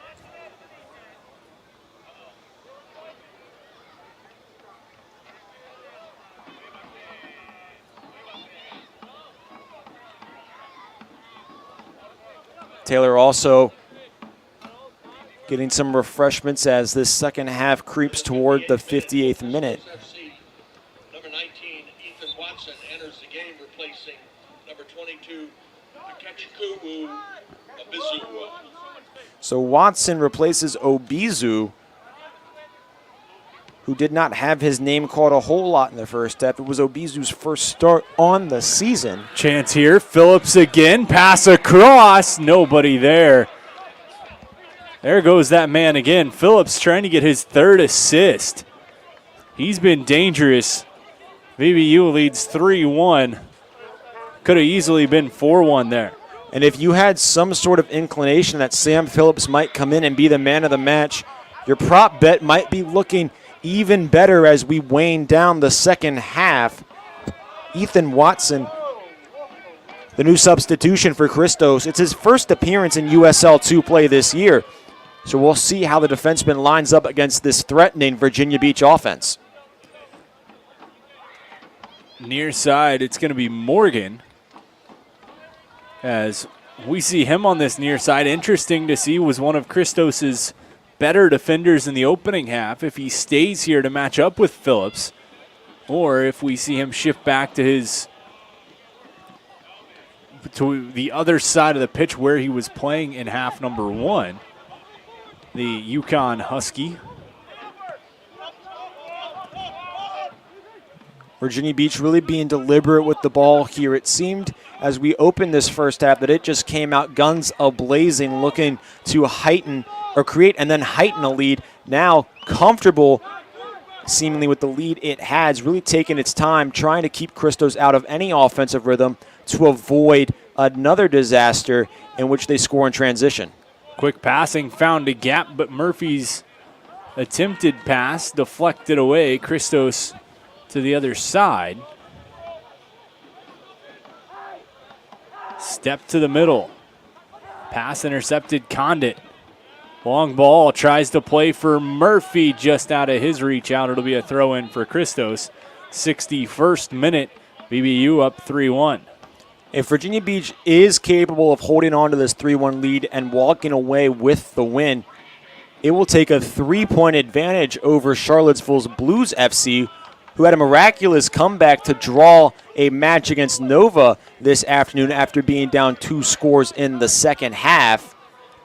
Taylor also getting some refreshments as this second half creeps toward the 58th minute. Number 19, Ethan Watson, enters the game, replacing number 22, Akechukwu Obizu. So Watson replaces Obizu, who did not have his name called a whole lot in the first half. It was Obizu's first start on the season. Chance here. Phillips again. Pass across. Nobody there. There goes that man again. Phillips trying to get his third assist. He's been dangerous. VBU leads 3-1. Could have easily been 4-1 there. And if you had some sort of inclination that Sam Phillips might come in and be the man of the match, your prop bet might be looking even better as we wane down the second half. Ethan Watson, the new substitution for Christos. It's his first appearance in USL 2 play this year. So we'll see how the defenseman lines up against this threatening Virginia Beach offense. Near side, it's going to be Morgan. As we see him on this near side. Interesting to see, was one of Christos's better defenders in the opening half. If he stays here to match up with Phillips, or if we see him shift back to the other side of the pitch where he was playing in half number one, the Yukon Husky. Virginia Beach really being deliberate with the ball here. It seemed as we opened this first half that it just came out guns a-blazing, looking to heighten or create and then heighten a lead. Now comfortable seemingly with the lead it has, really taking its time trying to keep Christos out of any offensive rhythm to avoid another disaster in which they score in transition. Quick passing found a gap, but Murphy's attempted pass deflected away. Christos to the other side. Step to the middle. Pass intercepted. Condit. Long ball, tries to play for Murphy, just out of his reach out. It'll be a throw in for Christos. 61st minute, VBU up 3-1. If Virginia Beach is capable of holding on to this 3-1 lead and walking away with the win, it will take a 3-point advantage over Charlottesville's Blues FC, who had a miraculous comeback to draw a match against Nova this afternoon after being down 2 scores in the second half.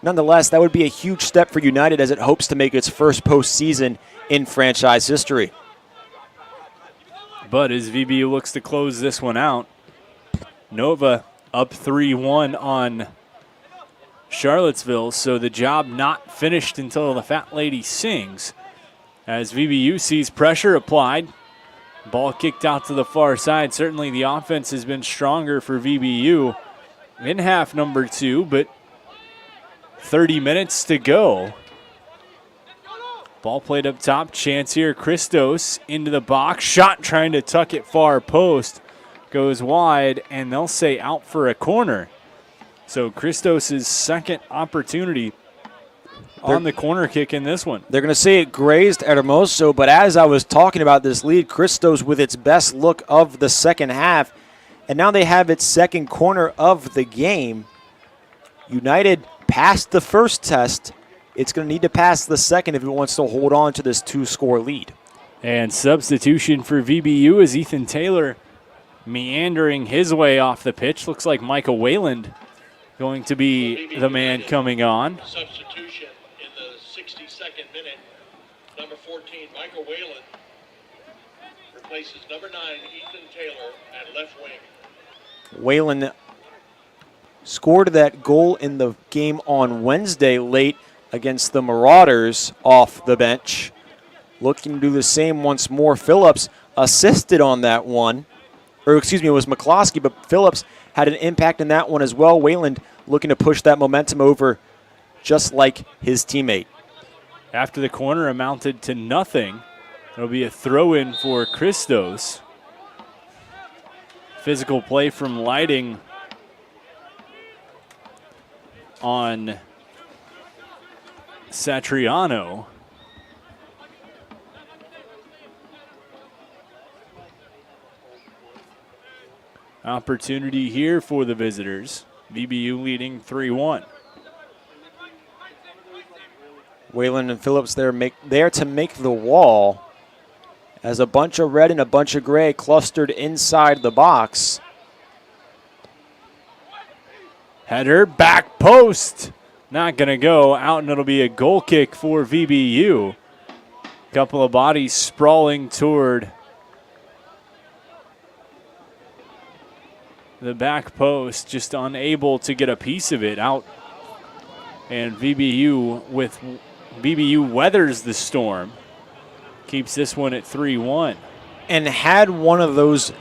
Nonetheless, that would be a huge step for United as it hopes to make its first postseason in franchise history. But as VBU looks to close this one out, Nova up 3-1 on Charlottesville, so the job not finished until the Fat Lady sings. As VBU sees pressure applied, ball kicked out to the far side. Certainly the offense has been stronger for VBU in half number 2, but 30 minutes to go. Ball played up top. Chance here. Christos into the box. Shot trying to tuck it far post. Goes wide, and they'll say out for a corner. So Christos' second opportunity on the corner kick in this one. They're going to say it grazed Hermoso, but as I was talking about this lead, Christos with its best look of the second half, and now they have its second corner of the game. United passed the first test. It's going to need to pass the second if it wants to hold on to this 2-score lead. And substitution for VBU is Ethan Taylor meandering his way off the pitch. Looks like Michael Wayland going to be the man coming on. Substitution in the 62nd minute. Number 14, Michael Whalen, replaces number 9, Ethan Taylor, at left wing. Whalen scored that goal in the game on Wednesday late against the Marauders off the bench. looking to do the same once more. Phillips assisted on that one. Or excuse me, it was McCloskey, but Phillips had an impact in that one as well. Wayland looking to push that momentum over just like his teammate. After the corner amounted to nothing, it'll be a throw-in for Christos. Physical play from Lighting on Satriano. Opportunity here for the visitors. VBU leading 3-1. Wayland and Phillips there to make the wall as a bunch of red and a bunch of gray clustered inside the box. Header, back post. Not going to go out, and it'll be a goal kick for VBU. Couple of bodies sprawling toward the back post, just unable to get a piece of it out. And VBU weathers the storm. Keeps this one at 3-1. And had one of those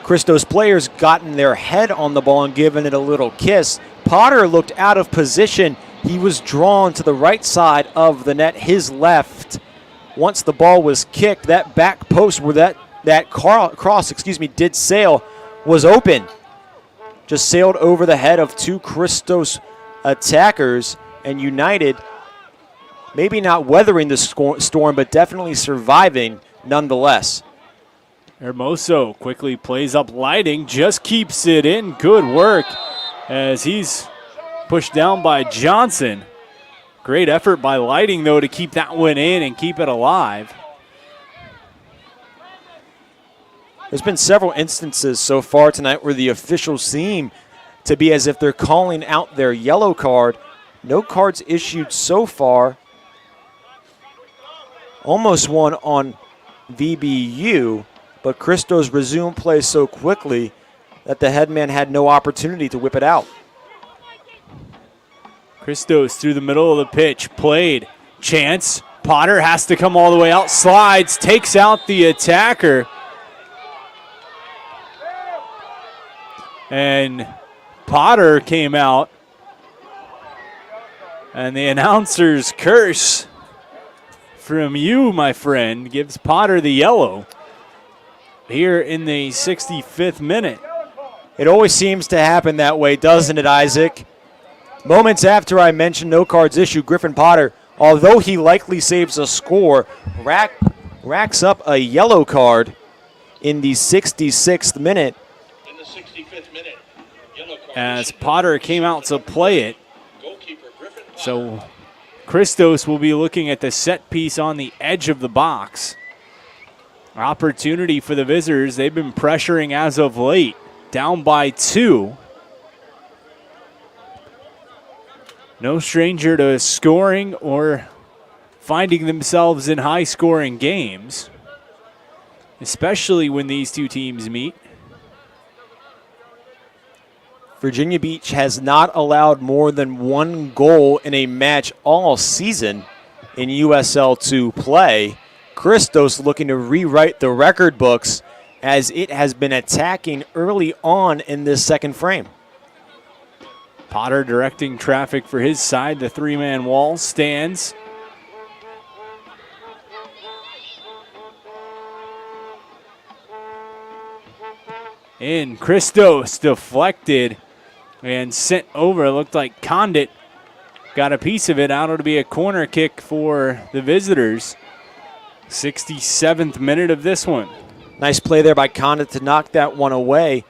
Christos players gotten their head on the ball and given it a little kiss, Potter looked out of position. He was drawn to the right side of the net, his left. Once the ball was kicked, that back post where that cross did sail was open. Just sailed over the head of two Christos attackers, and United maybe not weathering the storm, but definitely surviving nonetheless. Hermoso quickly plays up Lighting, just keeps it in. Good work as he's pushed down by Johnson. Great effort by Lighting, though, to keep that one in and keep it alive. There's been several instances so far tonight where the officials seem to be as if they're calling out their yellow card. No cards issued so far. Almost one on VBU, but Christos resumed play so quickly that the headman had no opportunity to whip it out. Christos through the middle of the pitch, played, chance. Potter has to come all the way out, slides, takes out the attacker. And Potter came out, and the announcer's curse from you, my friend, gives Potter the yellow here in the 65th minute. It always seems to happen that way, doesn't it, Isaac? Moments after I mentioned no cards issued, Griffin Potter, although he likely saves a score, racks up a yellow card in the 66th minute. In the 65th minute, yellow card as Potter came out to play it. So Christos will be looking at the set piece on the edge of the box. Opportunity for the visitors. They've been pressuring as of late. Down by 2. No stranger to scoring or finding themselves in high-scoring games, especially when these two teams meet. Virginia Beach has not allowed more than one goal in a match all season in USL 2 play. Christos looking to rewrite the record books as it has been attacking early on in this second frame. Potter directing traffic for his side. The three-man wall stands. In, Christos deflected and sent over. It looked like Condit got a piece of it. Out to be a corner kick for the visitors. 67th minute of this one. Nice play there by Condit to knock that one away.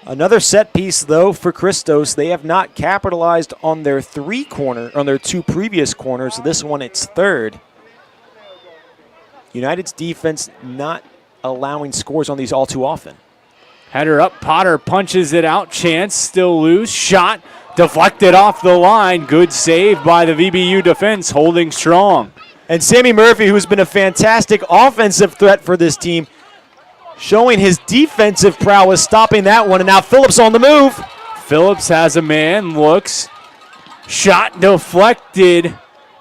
Another set piece, though, for Christos. They have not capitalized on their two previous corners. This one, it's third. United's defense not allowing scores on these all too often. Header up, Potter punches it out, chance still loose, shot deflected off the line. Good save by the VBU defense, holding strong. And Sammy Murphy, who's been a fantastic offensive threat for this team, showing his defensive prowess, stopping that one, and now Phillips on the move. Phillips has a man, looks, shot deflected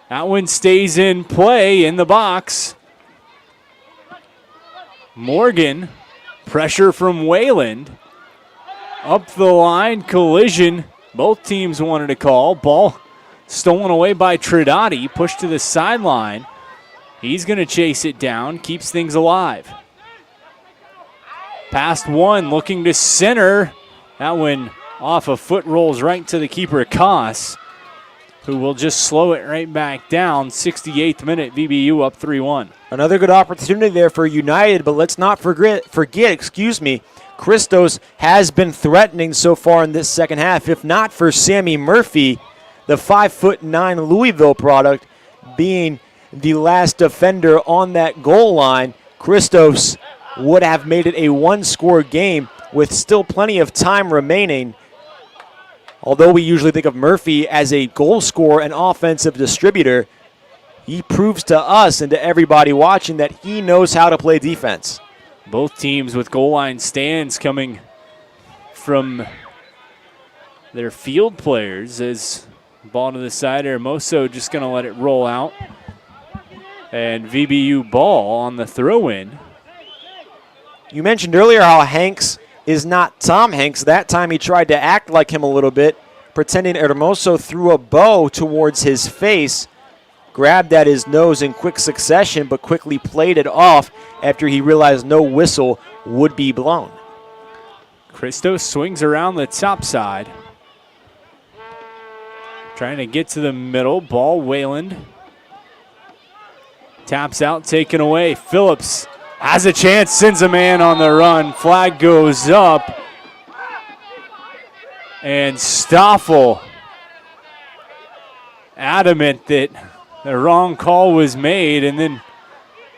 That one stays in play in the box. Morgan, pressure from Wayland. Up the line, collision. Both teams wanted a call. Ball stolen away by Trinidadi, pushed to the sideline. He's going to chase it down, keeps things alive. Past one, looking to center. That one off a foot, rolls right to the keeper, Koss, who will just slow it right back down. 68th minute, VBU up 3-1. Another good opportunity there for United, but let's not forget, Christos has been threatening so far in this second half. If not for Sammy Murphy, the 5'9" Louisville product, being the last defender on that goal line, Christos would have made it a one-score game with still plenty of time remaining. Although we usually think of Murphy as a goal scorer and offensive distributor, he proves to us and to everybody watching that he knows how to play defense. Both teams with goal line stands coming from their field players. As ball to the side, Hermoso just going to let it roll out. And VBU ball on the throw-in. You mentioned earlier how Hanks is not Tom Hanks. That time he tried to act like him a little bit, pretending Hermoso threw a bow towards his face, grabbed at his nose in quick succession, but quickly played it off after he realized no whistle would be blown. Christos swings around the top side. Trying to get to the middle. Ball, Wayland. Taps out, taken away. Phillips has a chance, sends a man on the run. Flag goes up. And Stoffel, adamant that the wrong call was made. And then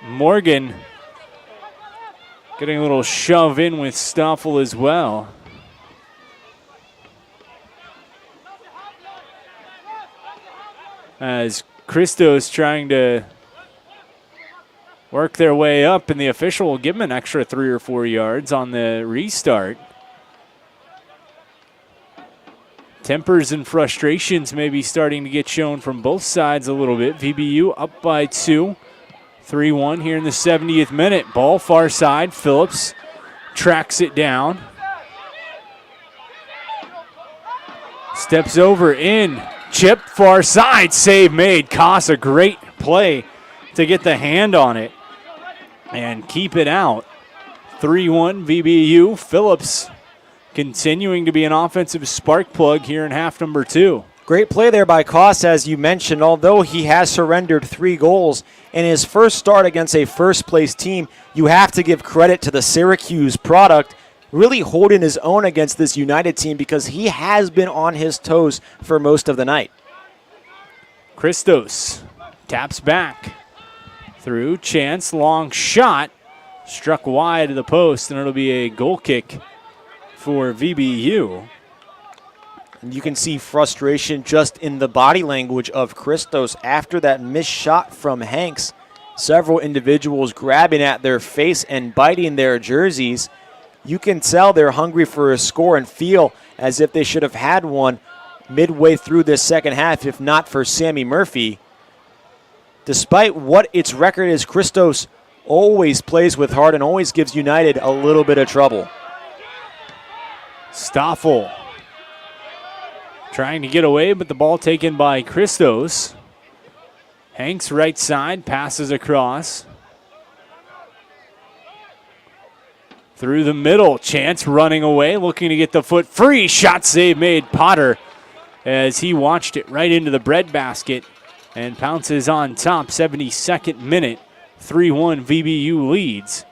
Morgan getting a little shove in with Stoffel as well. As Christos trying to work their way up, and the official will give them an extra 3 or 4 yards on the restart. Tempers and frustrations may be starting to get shown from both sides a little bit. VBU up by 2, 3-1 here in the 70th minute. Ball far side, Phillips tracks it down. Steps over in, chip far side, save made. Koss, a great play to get the hand on it and keep it out. 3-1 VBU. Phillips continuing to be an offensive spark plug here in half number 2. Great play there by Koss, as you mentioned. Although he has surrendered 3 goals in his first start against a first-place team, you have to give credit to the Syracuse product really holding his own against this United team, because he has been on his toes for most of the night. Christos taps back. Through, chance, long shot, struck wide of the post, and it'll be a goal kick for VBU. And you can see frustration just in the body language of Christos after that missed shot from Hanks. Several individuals grabbing at their face and biting their jerseys. You can tell they're hungry for a score and feel as if they should have had one midway through this second half, if not for Sammy Murphy. Despite what its record is, Christos always plays with heart and always gives United a little bit of trouble. Stoffel trying to get away, but the ball taken by Christos. Hanks right side, passes across. Through the middle, Chance running away, looking to get the foot free. Shot save made, Potter, as he watched it right into the breadbasket and pounces on top. 72nd minute, 3-1 VBU leads.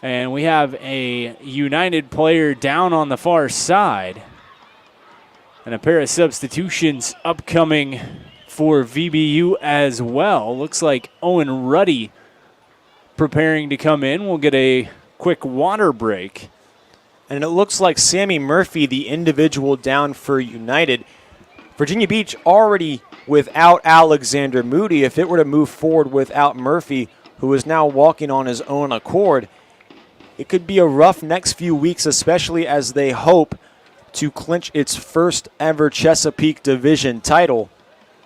And we have a United player down on the far side. And a pair of substitutions upcoming for VBU as well. Looks like Owen Ruddy preparing to come in. We'll get a quick water break. And it looks like Sammy Murphy, the individual down for United. Virginia Beach already without Alexander Moody. If it were to move forward without Murphy, who is now walking on his own accord, it could be a rough next few weeks, especially as they hope to clinch its first ever Chesapeake Division title.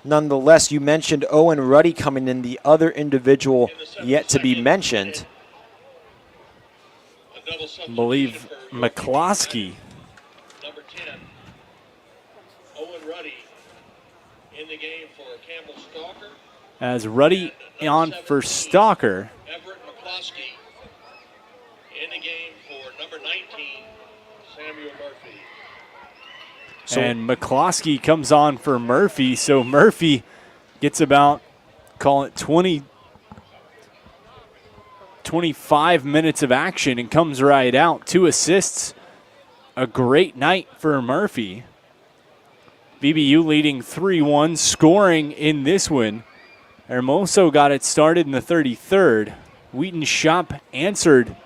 Nonetheless, you mentioned Owen Ruddy coming in, the other individual yet to be mentioned. I believe McCloskey. Number 10, Owen Ruddy in the game for Campbell Stalker. As Ruddy on for Stalker. Everett McCloskey in the game for number 19, Samuel Murphy. And McCloskey comes on for Murphy, so Murphy gets about, call it 25 minutes of action and comes right out. 2 assists, a great night for Murphy. VBU leading 3-1, scoring in this one. Hermoso got it started in the 33rd. Wheaton Shop answered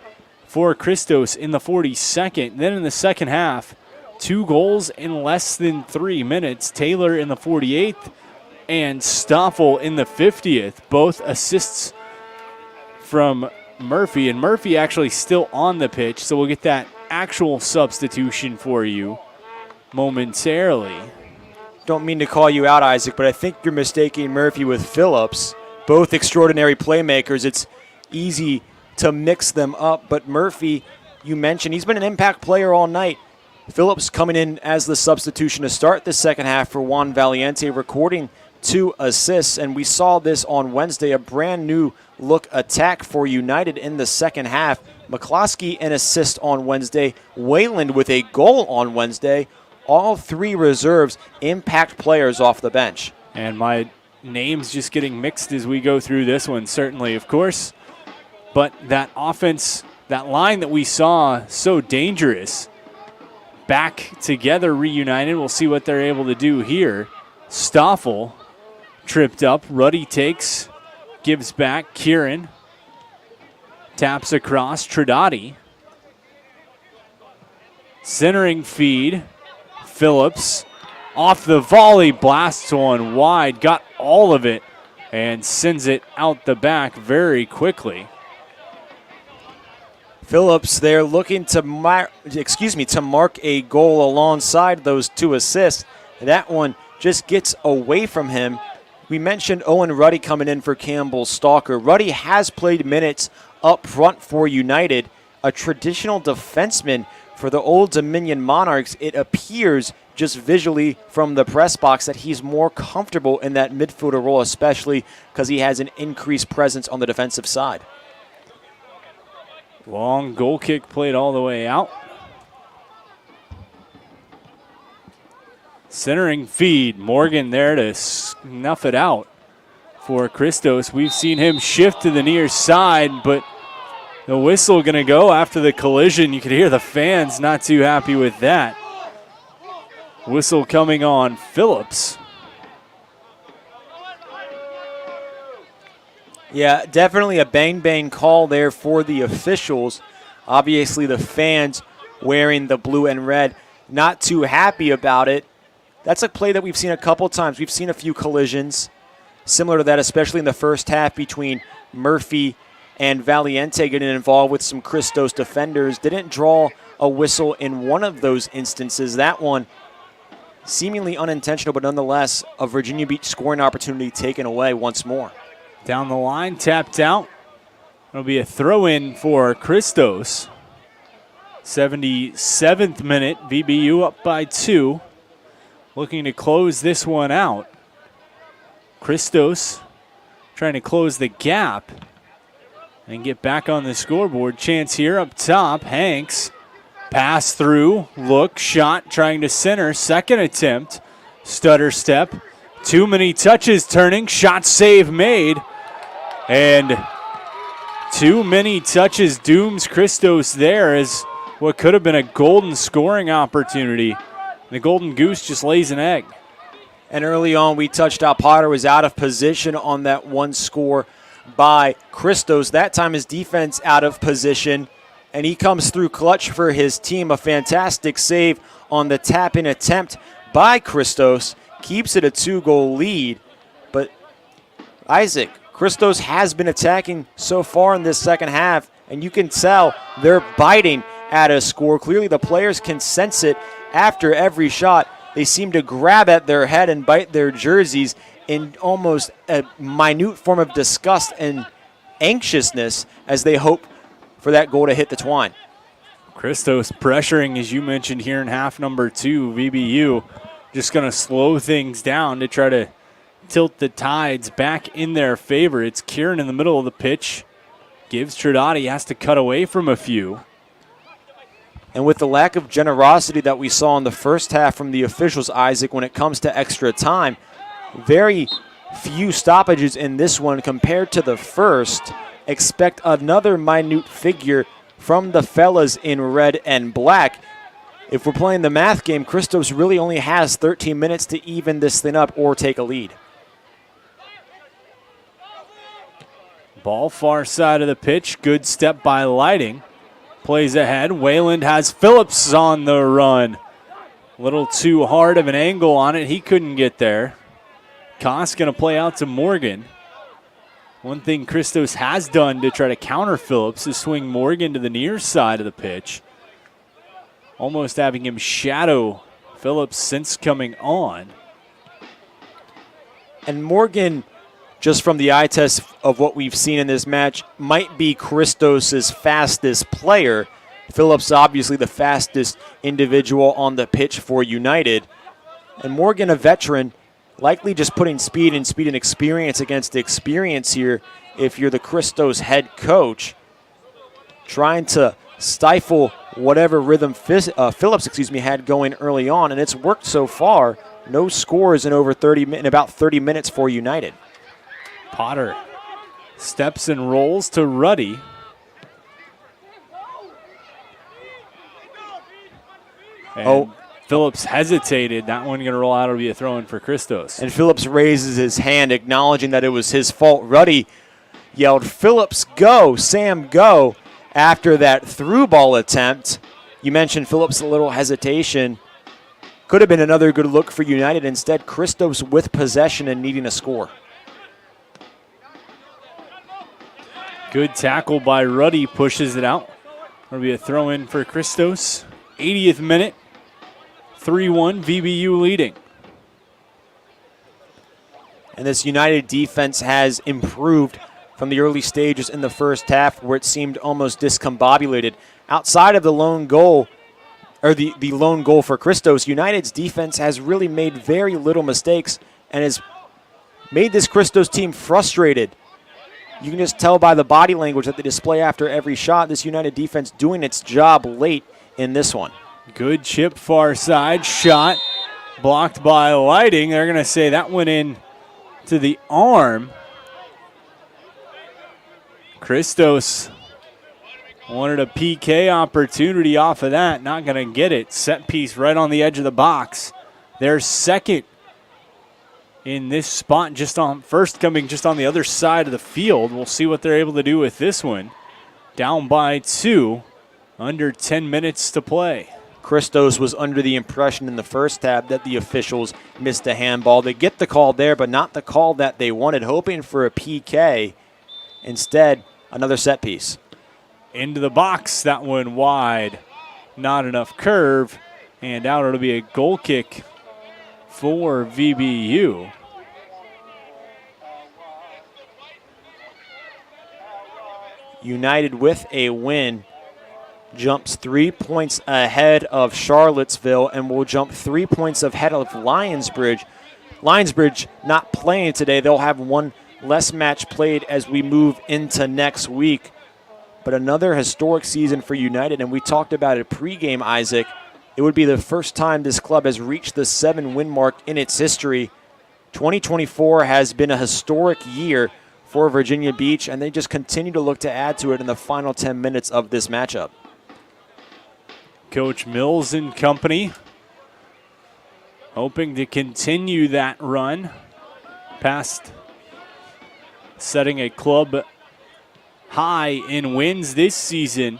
for Christos in the 42nd. Then in the second half, 2 goals in less than 3 minutes. Taylor in the 48th and Stoffel in the 50th. Both assists from Murphy. And Murphy actually still on the pitch, so we'll get that actual substitution for you momentarily. Don't mean to call you out, Isaac, but I think you're mistaking Murphy with Phillips. Both extraordinary playmakers. It's easy to mix them up, but Murphy, you mentioned, he's been an impact player all night. Phillips coming in as the substitution to start the second half for Juan Valiente, recording 2 assists, and we saw this on Wednesday, a brand new look attack for United in the second half. McCloskey an assist on Wednesday, Wayland with a goal on Wednesday. All 3 reserves, impact players off the bench. And my name's just getting mixed as we go through this one, certainly, of course. But that offense, that line that we saw, so dangerous, back together, reunited. We'll see what they're able to do here. Stoffel tripped up. Ruddy takes, gives back. Kieran taps across. Tridati. Centering feed. Phillips off the volley, blasts one wide, got all of it, and sends it out the back very quickly. Phillips there looking to mark a goal alongside those 2 assists. That one just gets away from him. We mentioned Owen Ruddy coming in for Campbell Stalker. Ruddy has played minutes up front for United, a traditional defenseman for the Old Dominion Monarchs. It appears just visually from the press box that he's more comfortable in that midfielder role, especially because he has an increased presence on the defensive side. Long goal kick played all the way out. Centering feed. Morgan there to snuff it out for Christos. We've seen him shift to the near side, but the whistle going to go after the collision. You could hear the fans not too happy with that. Whistle coming on Phillips. Yeah, definitely a bang-bang call there for the officials. Obviously, the fans wearing the blue and red, not too happy about it. That's a play that we've seen a couple times. We've seen a few collisions similar to that, especially in the first half between Murphy and Valiente getting involved with some Christos defenders. Didn't draw a whistle in one of those instances. That one seemingly unintentional, but nonetheless a Virginia Beach scoring opportunity taken away once more. Down the line, tapped out. It'll be a throw-in for Christos. 77th minute, VBU up by 2. Looking to close this one out. Christos trying to close the gap and get back on the scoreboard. Chance here up top. Hanks, pass through, look, shot, trying to center. Second attempt, stutter step. Too many touches turning, shot save made. And too many touches dooms Christos there as what could have been a golden scoring opportunity. The Golden Goose just lays an egg. And early on, we touched out Potter was out of position on that one score by Christos. That time his defense out of position, and he comes through clutch for his team. A fantastic save on the tap-in attempt by Christos. Keeps it a 2-goal lead. But Isaac, Christos has been attacking so far in this second half, and you can tell they're biting at a score. Clearly the players can sense it after every shot. They seem to grab at their head and bite their jerseys in almost a minute form of disgust and anxiousness as they hope for that goal to hit the twine. Christos pressuring, as you mentioned, here in half number 2. VBU just going to slow things down to try to tilt the tides back in their favor. It's Kieran in the middle of the pitch. Gives Tridati, has to cut away from a few. And with the lack of generosity that we saw in the first half from the officials, Isaac, when it comes to extra time, very few stoppages in this one compared to the first. Expect another minute figure from the fellas in red and black. If we're playing the math game, Christos really only has 13 minutes to even this thing up or take a lead. Ball far side of the pitch. Good step by Lighting. Plays ahead. Wayland has Phillips on the run. A little too hard of an angle on it. He couldn't get there. Koss going to play out to Morgan. One thing Christos has done to try to counter Phillips is swing Morgan to the near side of the pitch. Almost having him shadow Phillips since coming on. And Morgan, just from the eye test of what we've seen in this match, might be Christos' fastest player. Phillips obviously the fastest individual on the pitch for United. And Morgan, a veteran, likely just putting speed and experience against experience here if you're the Christos head coach. Trying to stifle whatever rhythm Phillips had going early on, and it's worked so far. No scores in about 30 minutes for United. Potter steps and rolls to Ruddy. And Phillips hesitated. That one going to roll out. It'll be a throw-in for Christos. And Phillips raises his hand, acknowledging that it was his fault. Ruddy yelled, "Phillips, go! Sam, go!" after that through ball attempt. You mentioned Phillips' a little hesitation. Could have been another good look for United. Instead, Christos with possession and needing a score. Good tackle by Ruddy, pushes it out. It'll be a throw-in for Christos. 80th minute, 3-1, VBU leading. And this United defense has improved from the early stages in the first half where it seemed almost discombobulated. Outside of the lone goal, or the lone goal for Christos, United's defense has really made very little mistakes and has made this Christos team frustrated. You can just tell by the body language that they display after every shot. This United defense doing its job late in this one. Good chip far side, shot blocked by Lighting. They're going to say that went in to the arm. Christos wanted a PK opportunity off of that. Not going to get it. Set piece right on the edge of the box. They're second in this spot, first coming just on the other side of the field. We'll see what they're able to do with this one. Down by 2, under 10 minutes to play. Christos was under the impression in the first half that the officials missed a handball. They get the call there, but not the call that they wanted, hoping for a PK. Instead, another set piece. Into the box, that one wide. Not enough curve, and out. It'll be a goal kick for VBU. United with a win jumps 3 points ahead of Charlottesville and will jump 3 points ahead of Lionsbridge. Lionsbridge not playing today. They'll have one less match played as we move into next week. But another historic season for United, and we talked about it pregame, Isaac. It would be the first time this club has reached the 7-win mark in its history. 2024 has been a historic year for Virginia Beach, and they just continue to look to add to it in the final 10 minutes of this matchup. Coach Mills and company hoping to continue that run past setting a club high in wins this season,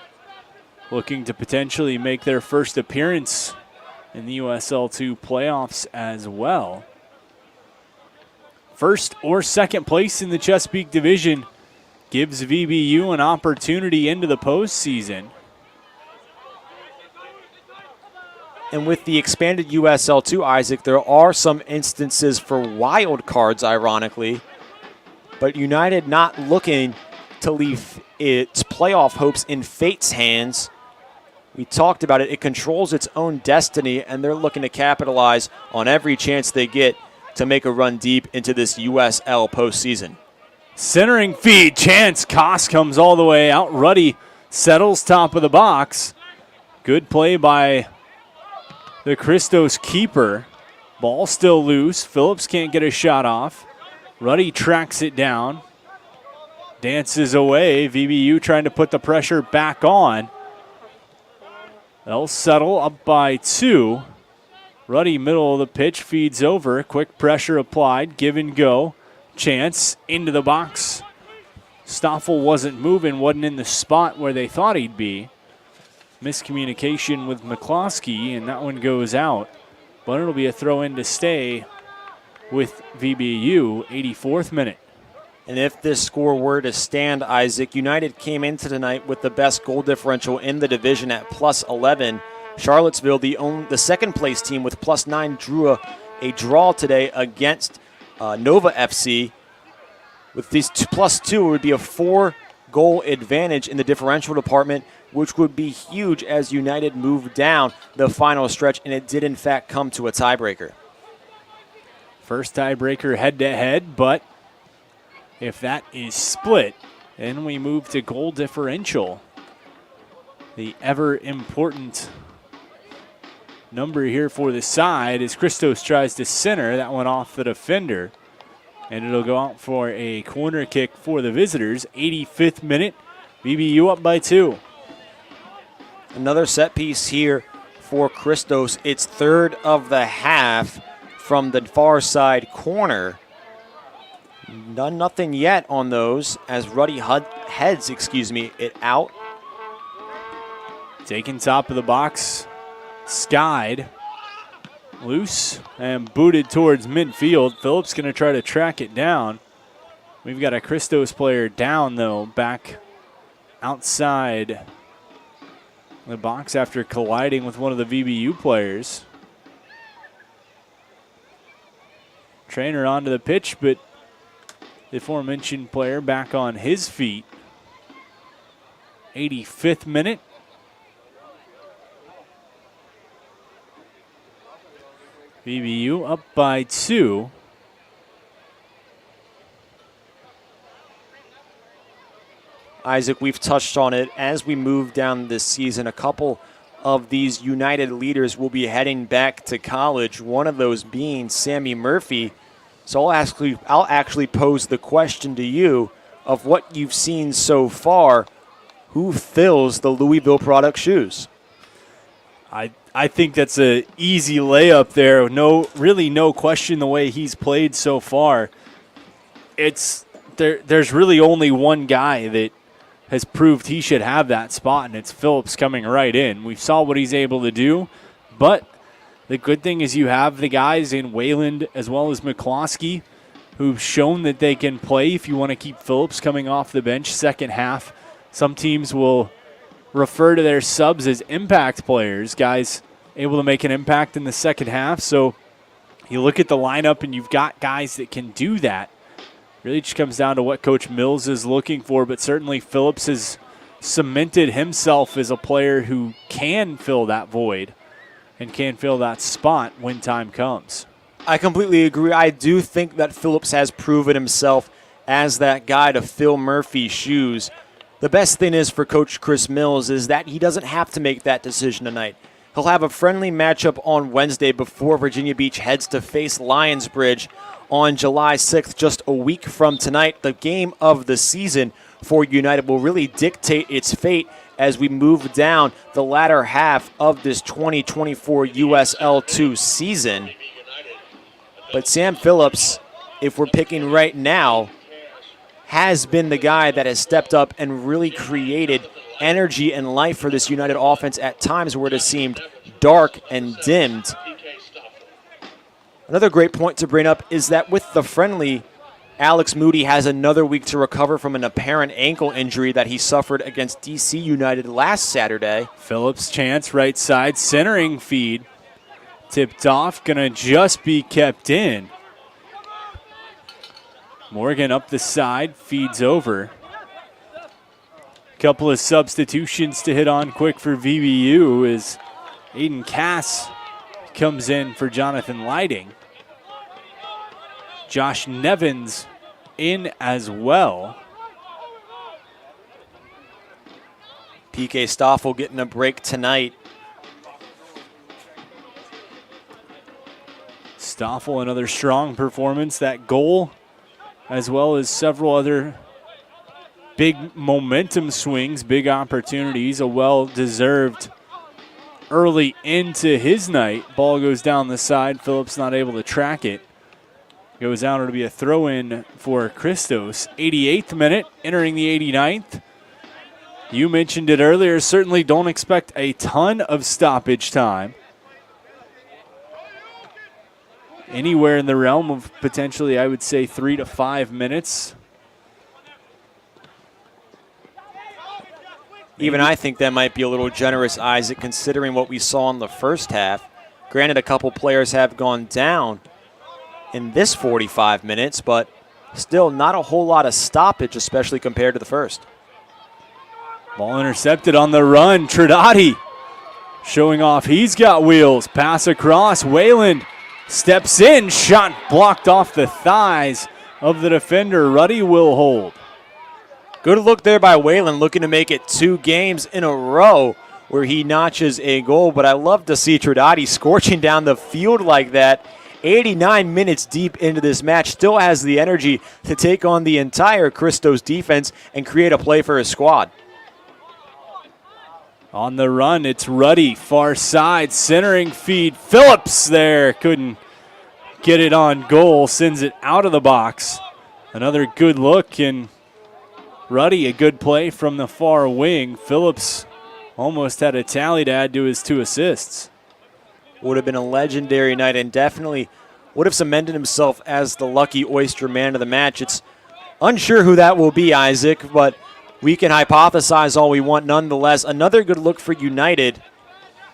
looking to potentially make their first appearance in the USL 2 playoffs as well. First or second place in the Chesapeake Division gives VBU an opportunity into the postseason. And with the expanded USL 2, Isaac, there are some instances for wild cards, ironically. But United not looking to leave its playoff hopes in fate's hands. We talked about it. It controls its own destiny, and they're looking to capitalize on every chance they get to make a run deep into this USL postseason. Centering feed, chance. Koss comes all the way out. Ruddy settles top of the box. Good play by the Christos keeper. Ball still loose. Phillips can't get a shot off. Ruddy tracks it down. Dances away. VBU trying to put the pressure back on. They'll settle up by 2. Ruddy, middle of the pitch, feeds over. Quick pressure applied. Give and go. Chance into the box. Stoffel wasn't moving, wasn't in the spot where they thought he'd be. Miscommunication with McCloskey, and that one goes out. But it'll be a throw in to stay with VBU, 84th minute. And if this score were to stand, Isaac, United came into tonight with the best goal differential in the division at +11. Charlottesville, the second place team with +9, drew a draw today against Nova FC. With these +2, it would be a 4-goal advantage in the differential department, which would be huge as United moved down the final stretch, and it did in fact come to a tiebreaker. First tiebreaker head-to-head, but if that is split, then we move to goal differential. The ever-important number here for the side as Christos tries to center. That one off the defender. And it'll go out for a corner kick for the visitors. 85th minute, VBU up by 2. Another set piece here for Christos. It's third of the half from the far side corner. Nothing yet on those as Ruddy heads it out. Taking top of the box, skied, loose, and booted towards midfield. Phillips going to try to track it down. We've got a Christos player down, though, back outside the box after colliding with one of the VBU players. Trainer onto the pitch, but the aforementioned player back on his feet. 85th minute. VBU up by 2. Isaac, we've touched on it. As we move down this season, a couple of these United leaders will be heading back to college, one of those being Sammy Murphy. So I'll actually pose the question to you of what you've seen so far. Who fills the Louisville Product shoes? I think that's an easy layup there. No question the way he's played so far. There's really only one guy that has proved he should have that spot, and it's Phillips coming right in. We saw what he's able to do, but the good thing is you have the guys in Wayland as well as McCloskey who've shown that they can play if you want to keep Phillips coming off the bench second half. Some teams will refer to their subs as impact players, guys able to make an impact in the second half. So you look at the lineup and you've got guys that can do that. Really just comes down to what Coach Mills is looking for, but certainly Phillips has cemented himself as a player who can fill that void and can fill that spot when time comes. I completely agree. I do think that Phillips has proven himself as that guy to fill Murphy's shoes. The best thing is for Coach Chris Mills is that he doesn't have to make that decision tonight. He'll have a friendly matchup on Wednesday before Virginia Beach heads to face Lionsbridge on July 6th, just a week from tonight. The game of the season for United will really dictate its fate as we move down the latter half of this 2024 USL 2 season. But Sam Phillips, if we're picking right now, has been the guy that has stepped up and really created energy and life for this United offense at times where it has seemed dark and dimmed. Another great point to bring up is that with the friendly, Alex Moody has another week to recover from an apparent ankle injury that he suffered against DC United last Saturday. Phillips chance right side, centering feed. Tipped off, gonna just be kept in. Morgan up the side, feeds over. Couple of substitutions to hit on quick for VBU as Aiden Cass comes in for Jonathan Lighting. Josh Nevins in as well. PK Stoffel getting a break tonight. Stoffel, another strong performance. That goal, as well as several other big momentum swings, big opportunities, a well-deserved early into his night. Ball goes down the side. Phillips not able to track it. Goes out. It'll be a throw-in for Christos. 88th minute, entering the 89th. You mentioned it earlier. Certainly don't expect a ton of stoppage time. Anywhere in the realm of potentially, I would say, 3 to 5 minutes. Even I think that might be a little generous, Isaac, considering what we saw in the first half. Granted, a couple players have gone down in this 45 minutes, but still not a whole lot of stoppage, especially compared to the first. Ball intercepted on the run. Tridati showing off he's got wheels. Pass across. Wayland steps in. Shot blocked off the thighs of the defender. Ruddy will hold. Good look there by Wayland, looking to make it 2 games in a row where he notches a goal. But I love to see Tridati scorching down the field like that. 89 minutes deep into this match, still has the energy to take on the entire Christos defense and create a play for his squad. On the run, it's Ruddy, far side, centering feed. Phillips there, couldn't get it on goal, sends it out of the box. Another good look, and Ruddy, a good play from the far wing. Phillips almost had a tally to add to his 2 assists. Would have been a legendary night and definitely would have cemented himself as the lucky Oyster man of the match. It's unsure who that will be, Isaac, but we can hypothesize all we want nonetheless. Another good look for United.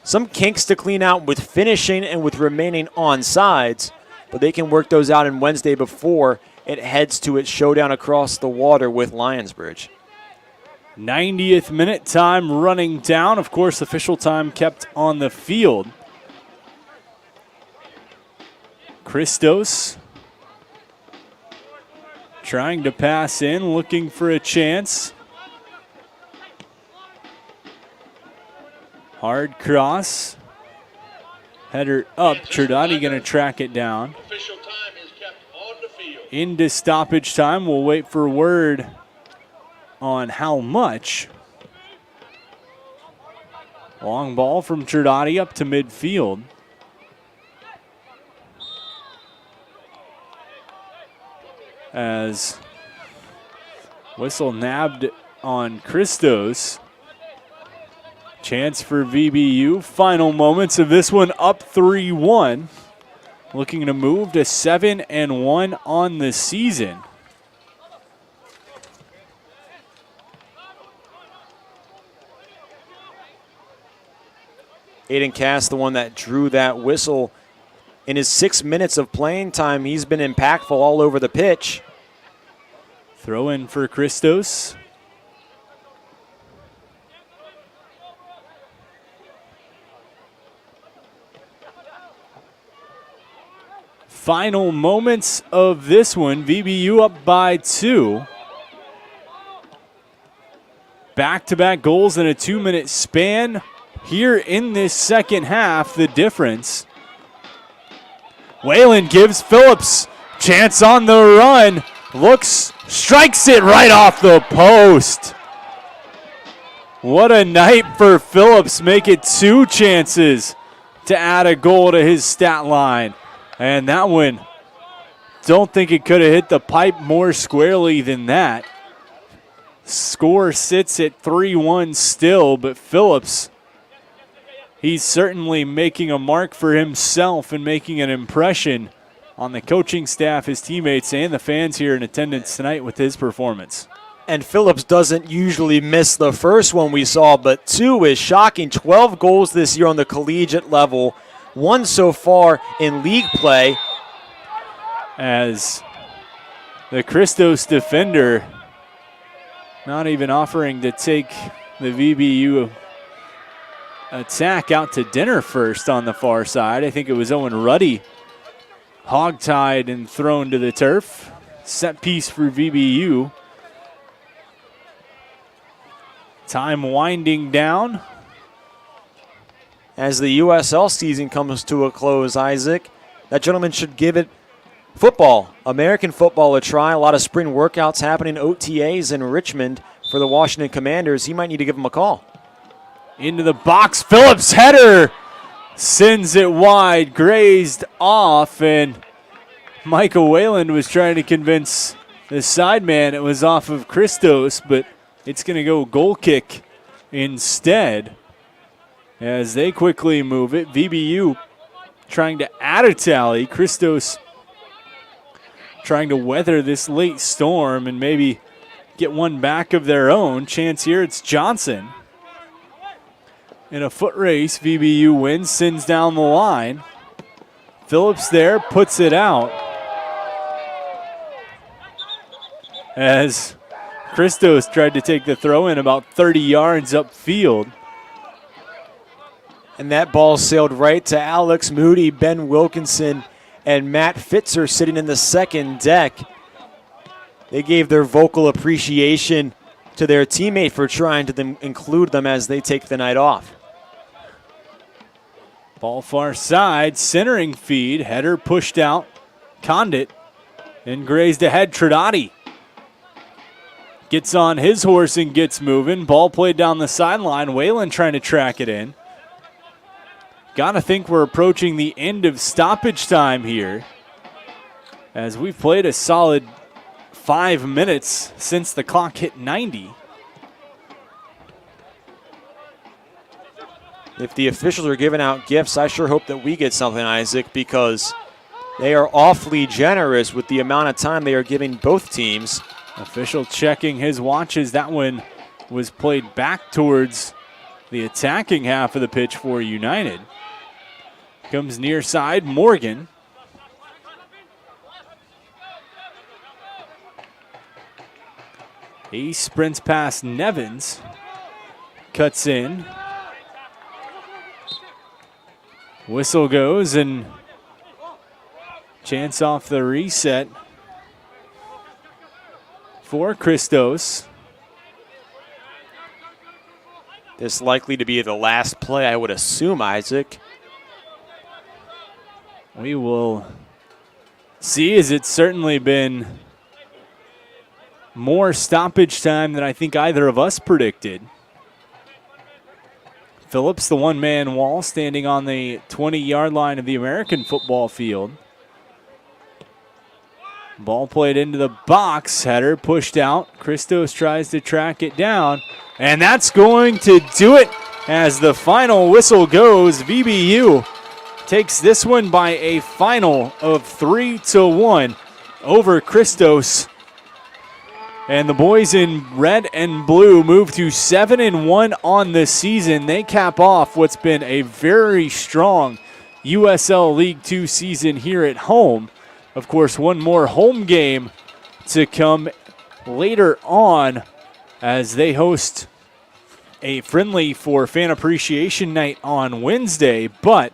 Some kinks to clean out with finishing and with remaining on sides, but they can work those out on Wednesday before it heads to its showdown across the water with Lionsbridge. 90th minute, time running down. Of course, official time kept on the field. Christos trying to pass in, looking for a chance. Hard cross. Header up. Tridati going to track it down. Into stoppage time. We'll wait for word on how much. Long ball from Tridati up to midfield. As whistle nabbed on Christos. Chance for VBU. Final moments of this one, up 3-1. Looking to move to 7-1 on the season. Aiden Cass, the one that drew that whistle. In his 6 minutes of playing time, he's been impactful all over the pitch. Throw in for Christos. Final moments of this one. VBU up by 2. Back-to-back goals in a 2-minute span. Here in this second half, the difference. Wayland gives Phillips chance on the run. Looks, strikes it right off the post. What a night for Phillips. Make it 2 chances to add a goal to his stat line. And that one, don't think it could have hit the pipe more squarely than that. Score sits at 3-1 still, but Phillips, he's certainly making a mark for himself and making an impression on the coaching staff, his teammates, and the fans here in attendance tonight with his performance. And Phillips doesn't usually miss the first one we saw, but 2 is shocking. 12 goals this year on the collegiate level. one so far in league play. As the Christos defender not even offering to take the VBU attack out to dinner first on the far side. I think it was Owen Ruddy hogtied and thrown to the turf. Set piece for VBU. Time winding down. As the USL season comes to a close, Isaac, that gentleman should give it football, American football, a try. A lot of spring workouts happening, OTAs in Richmond for the Washington Commanders. He might need to give him a call. Into the box, Phillips header sends it wide, grazed off, and Michael Wayland was trying to convince the side man it was off of Christos, but it's going to go goal kick instead as they quickly move it. VBU trying to add a tally. Christos trying to weather this late storm and maybe get one back of their own. Chance here, it's Johnson. In a foot race, VBU wins, sends down the line. Phillips there, puts it out. As Christos tried to take the throw in about 30 yards upfield. And that ball sailed right to Alex Moody, Ben Wilkinson, and Matt Fitzer sitting in the second deck. They gave their vocal appreciation to their teammate for trying to include them as they take the night off. Ball far side, centering feed, header pushed out, Condit, and grazed ahead, Trinati. Gets on his horse and gets moving. Ball played down the sideline. Wayland trying to track it in. Gotta think we're approaching the end of stoppage time here, as we've played a solid 5 minutes since the clock hit 90. If the officials are giving out gifts, I sure hope that we get something, Isaac, because they are awfully generous with the amount of time they are giving both teams. Official checking his watches. That one was played back towards the attacking half of the pitch for United. Comes near side, Morgan. He sprints past Nevins. Cuts in. Whistle goes and chance off the reset for Christos. This likely to be the last play, I would assume, Isaac. We will see, as it's certainly been more stoppage time than I think either of us predicted. Phillips, the one-man wall, standing on the 20-yard line of the American football field. Ball played into the box, header pushed out. Christos tries to track it down, and that's going to do it as the final whistle goes. VBU takes this one by a final of 3-1 over Christos. And the boys in red and blue move to 7-1 on the season. They cap off what's been a very strong USL League 2 season here at home. Of course, one more home game to come later on as they host a friendly for Fan Appreciation Night on Wednesday. But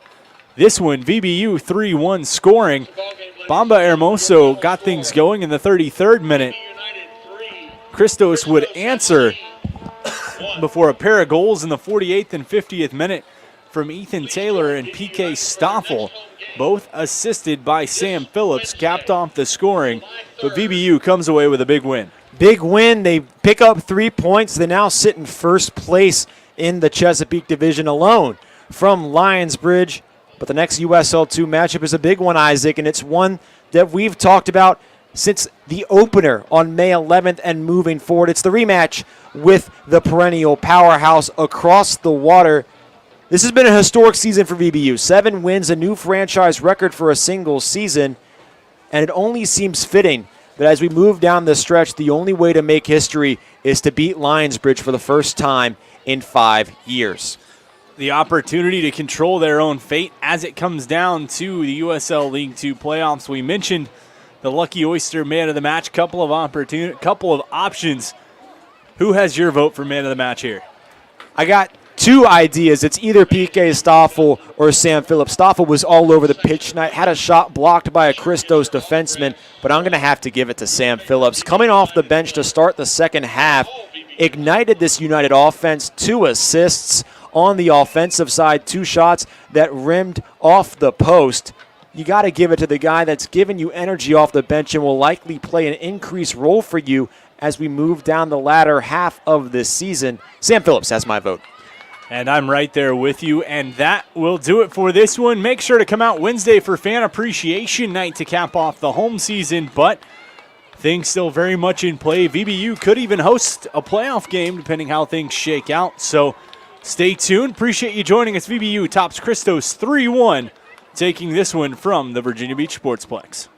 this one, VBU 3-1 scoring. Bamba Hermoso got things going in the 33rd minute. Christos would answer before a pair of goals in the 48th and 50th minute from Ethan Taylor and PK Stoffel, both assisted by Sam Phillips, capped off the scoring. But VBU comes away with a big win. Big win. They pick up 3 points. They now sit in first place in the Chesapeake Division alone from Lionsbridge. But the next USL 2 matchup is a big one, Isaac, and it's one that we've talked about since the opener on May 11th and moving forward. It's the rematch with the perennial powerhouse across the water. This has been a historic season for VBU. 7 wins, a new franchise record for a single season, and it only seems fitting that as we move down the stretch, the only way to make history is to beat Lionsbridge for the first time in 5 years. the opportunity to control their own fate as it comes down to the USL League 2 playoffs. We mentioned the Lucky Oyster man of the match, couple of options. Who has your vote for man of the match here? I got two ideas. It's either PK Stoffel or Sam Phillips. Stoffel was all over the pitch tonight, had a shot blocked by a Christos defenseman, but I'm going to have to give it to Sam Phillips. Coming off the bench to start the second half, ignited this United offense, 2 assists on the offensive side, 2 shots that rimmed off the post. You got to give it to the guy that's given you energy off the bench and will likely play an increased role for you as we move down the latter half of this season. Sam Phillips has my vote. And I'm right there with you, and that will do it for this one. Make sure to come out Wednesday for Fan Appreciation Night to cap off the home season, but things still very much in play. VBU could even host a playoff game depending how things shake out, so stay tuned. Appreciate you joining us. VBU tops Christos 3-1, taking this one from the Virginia Beach Sportsplex.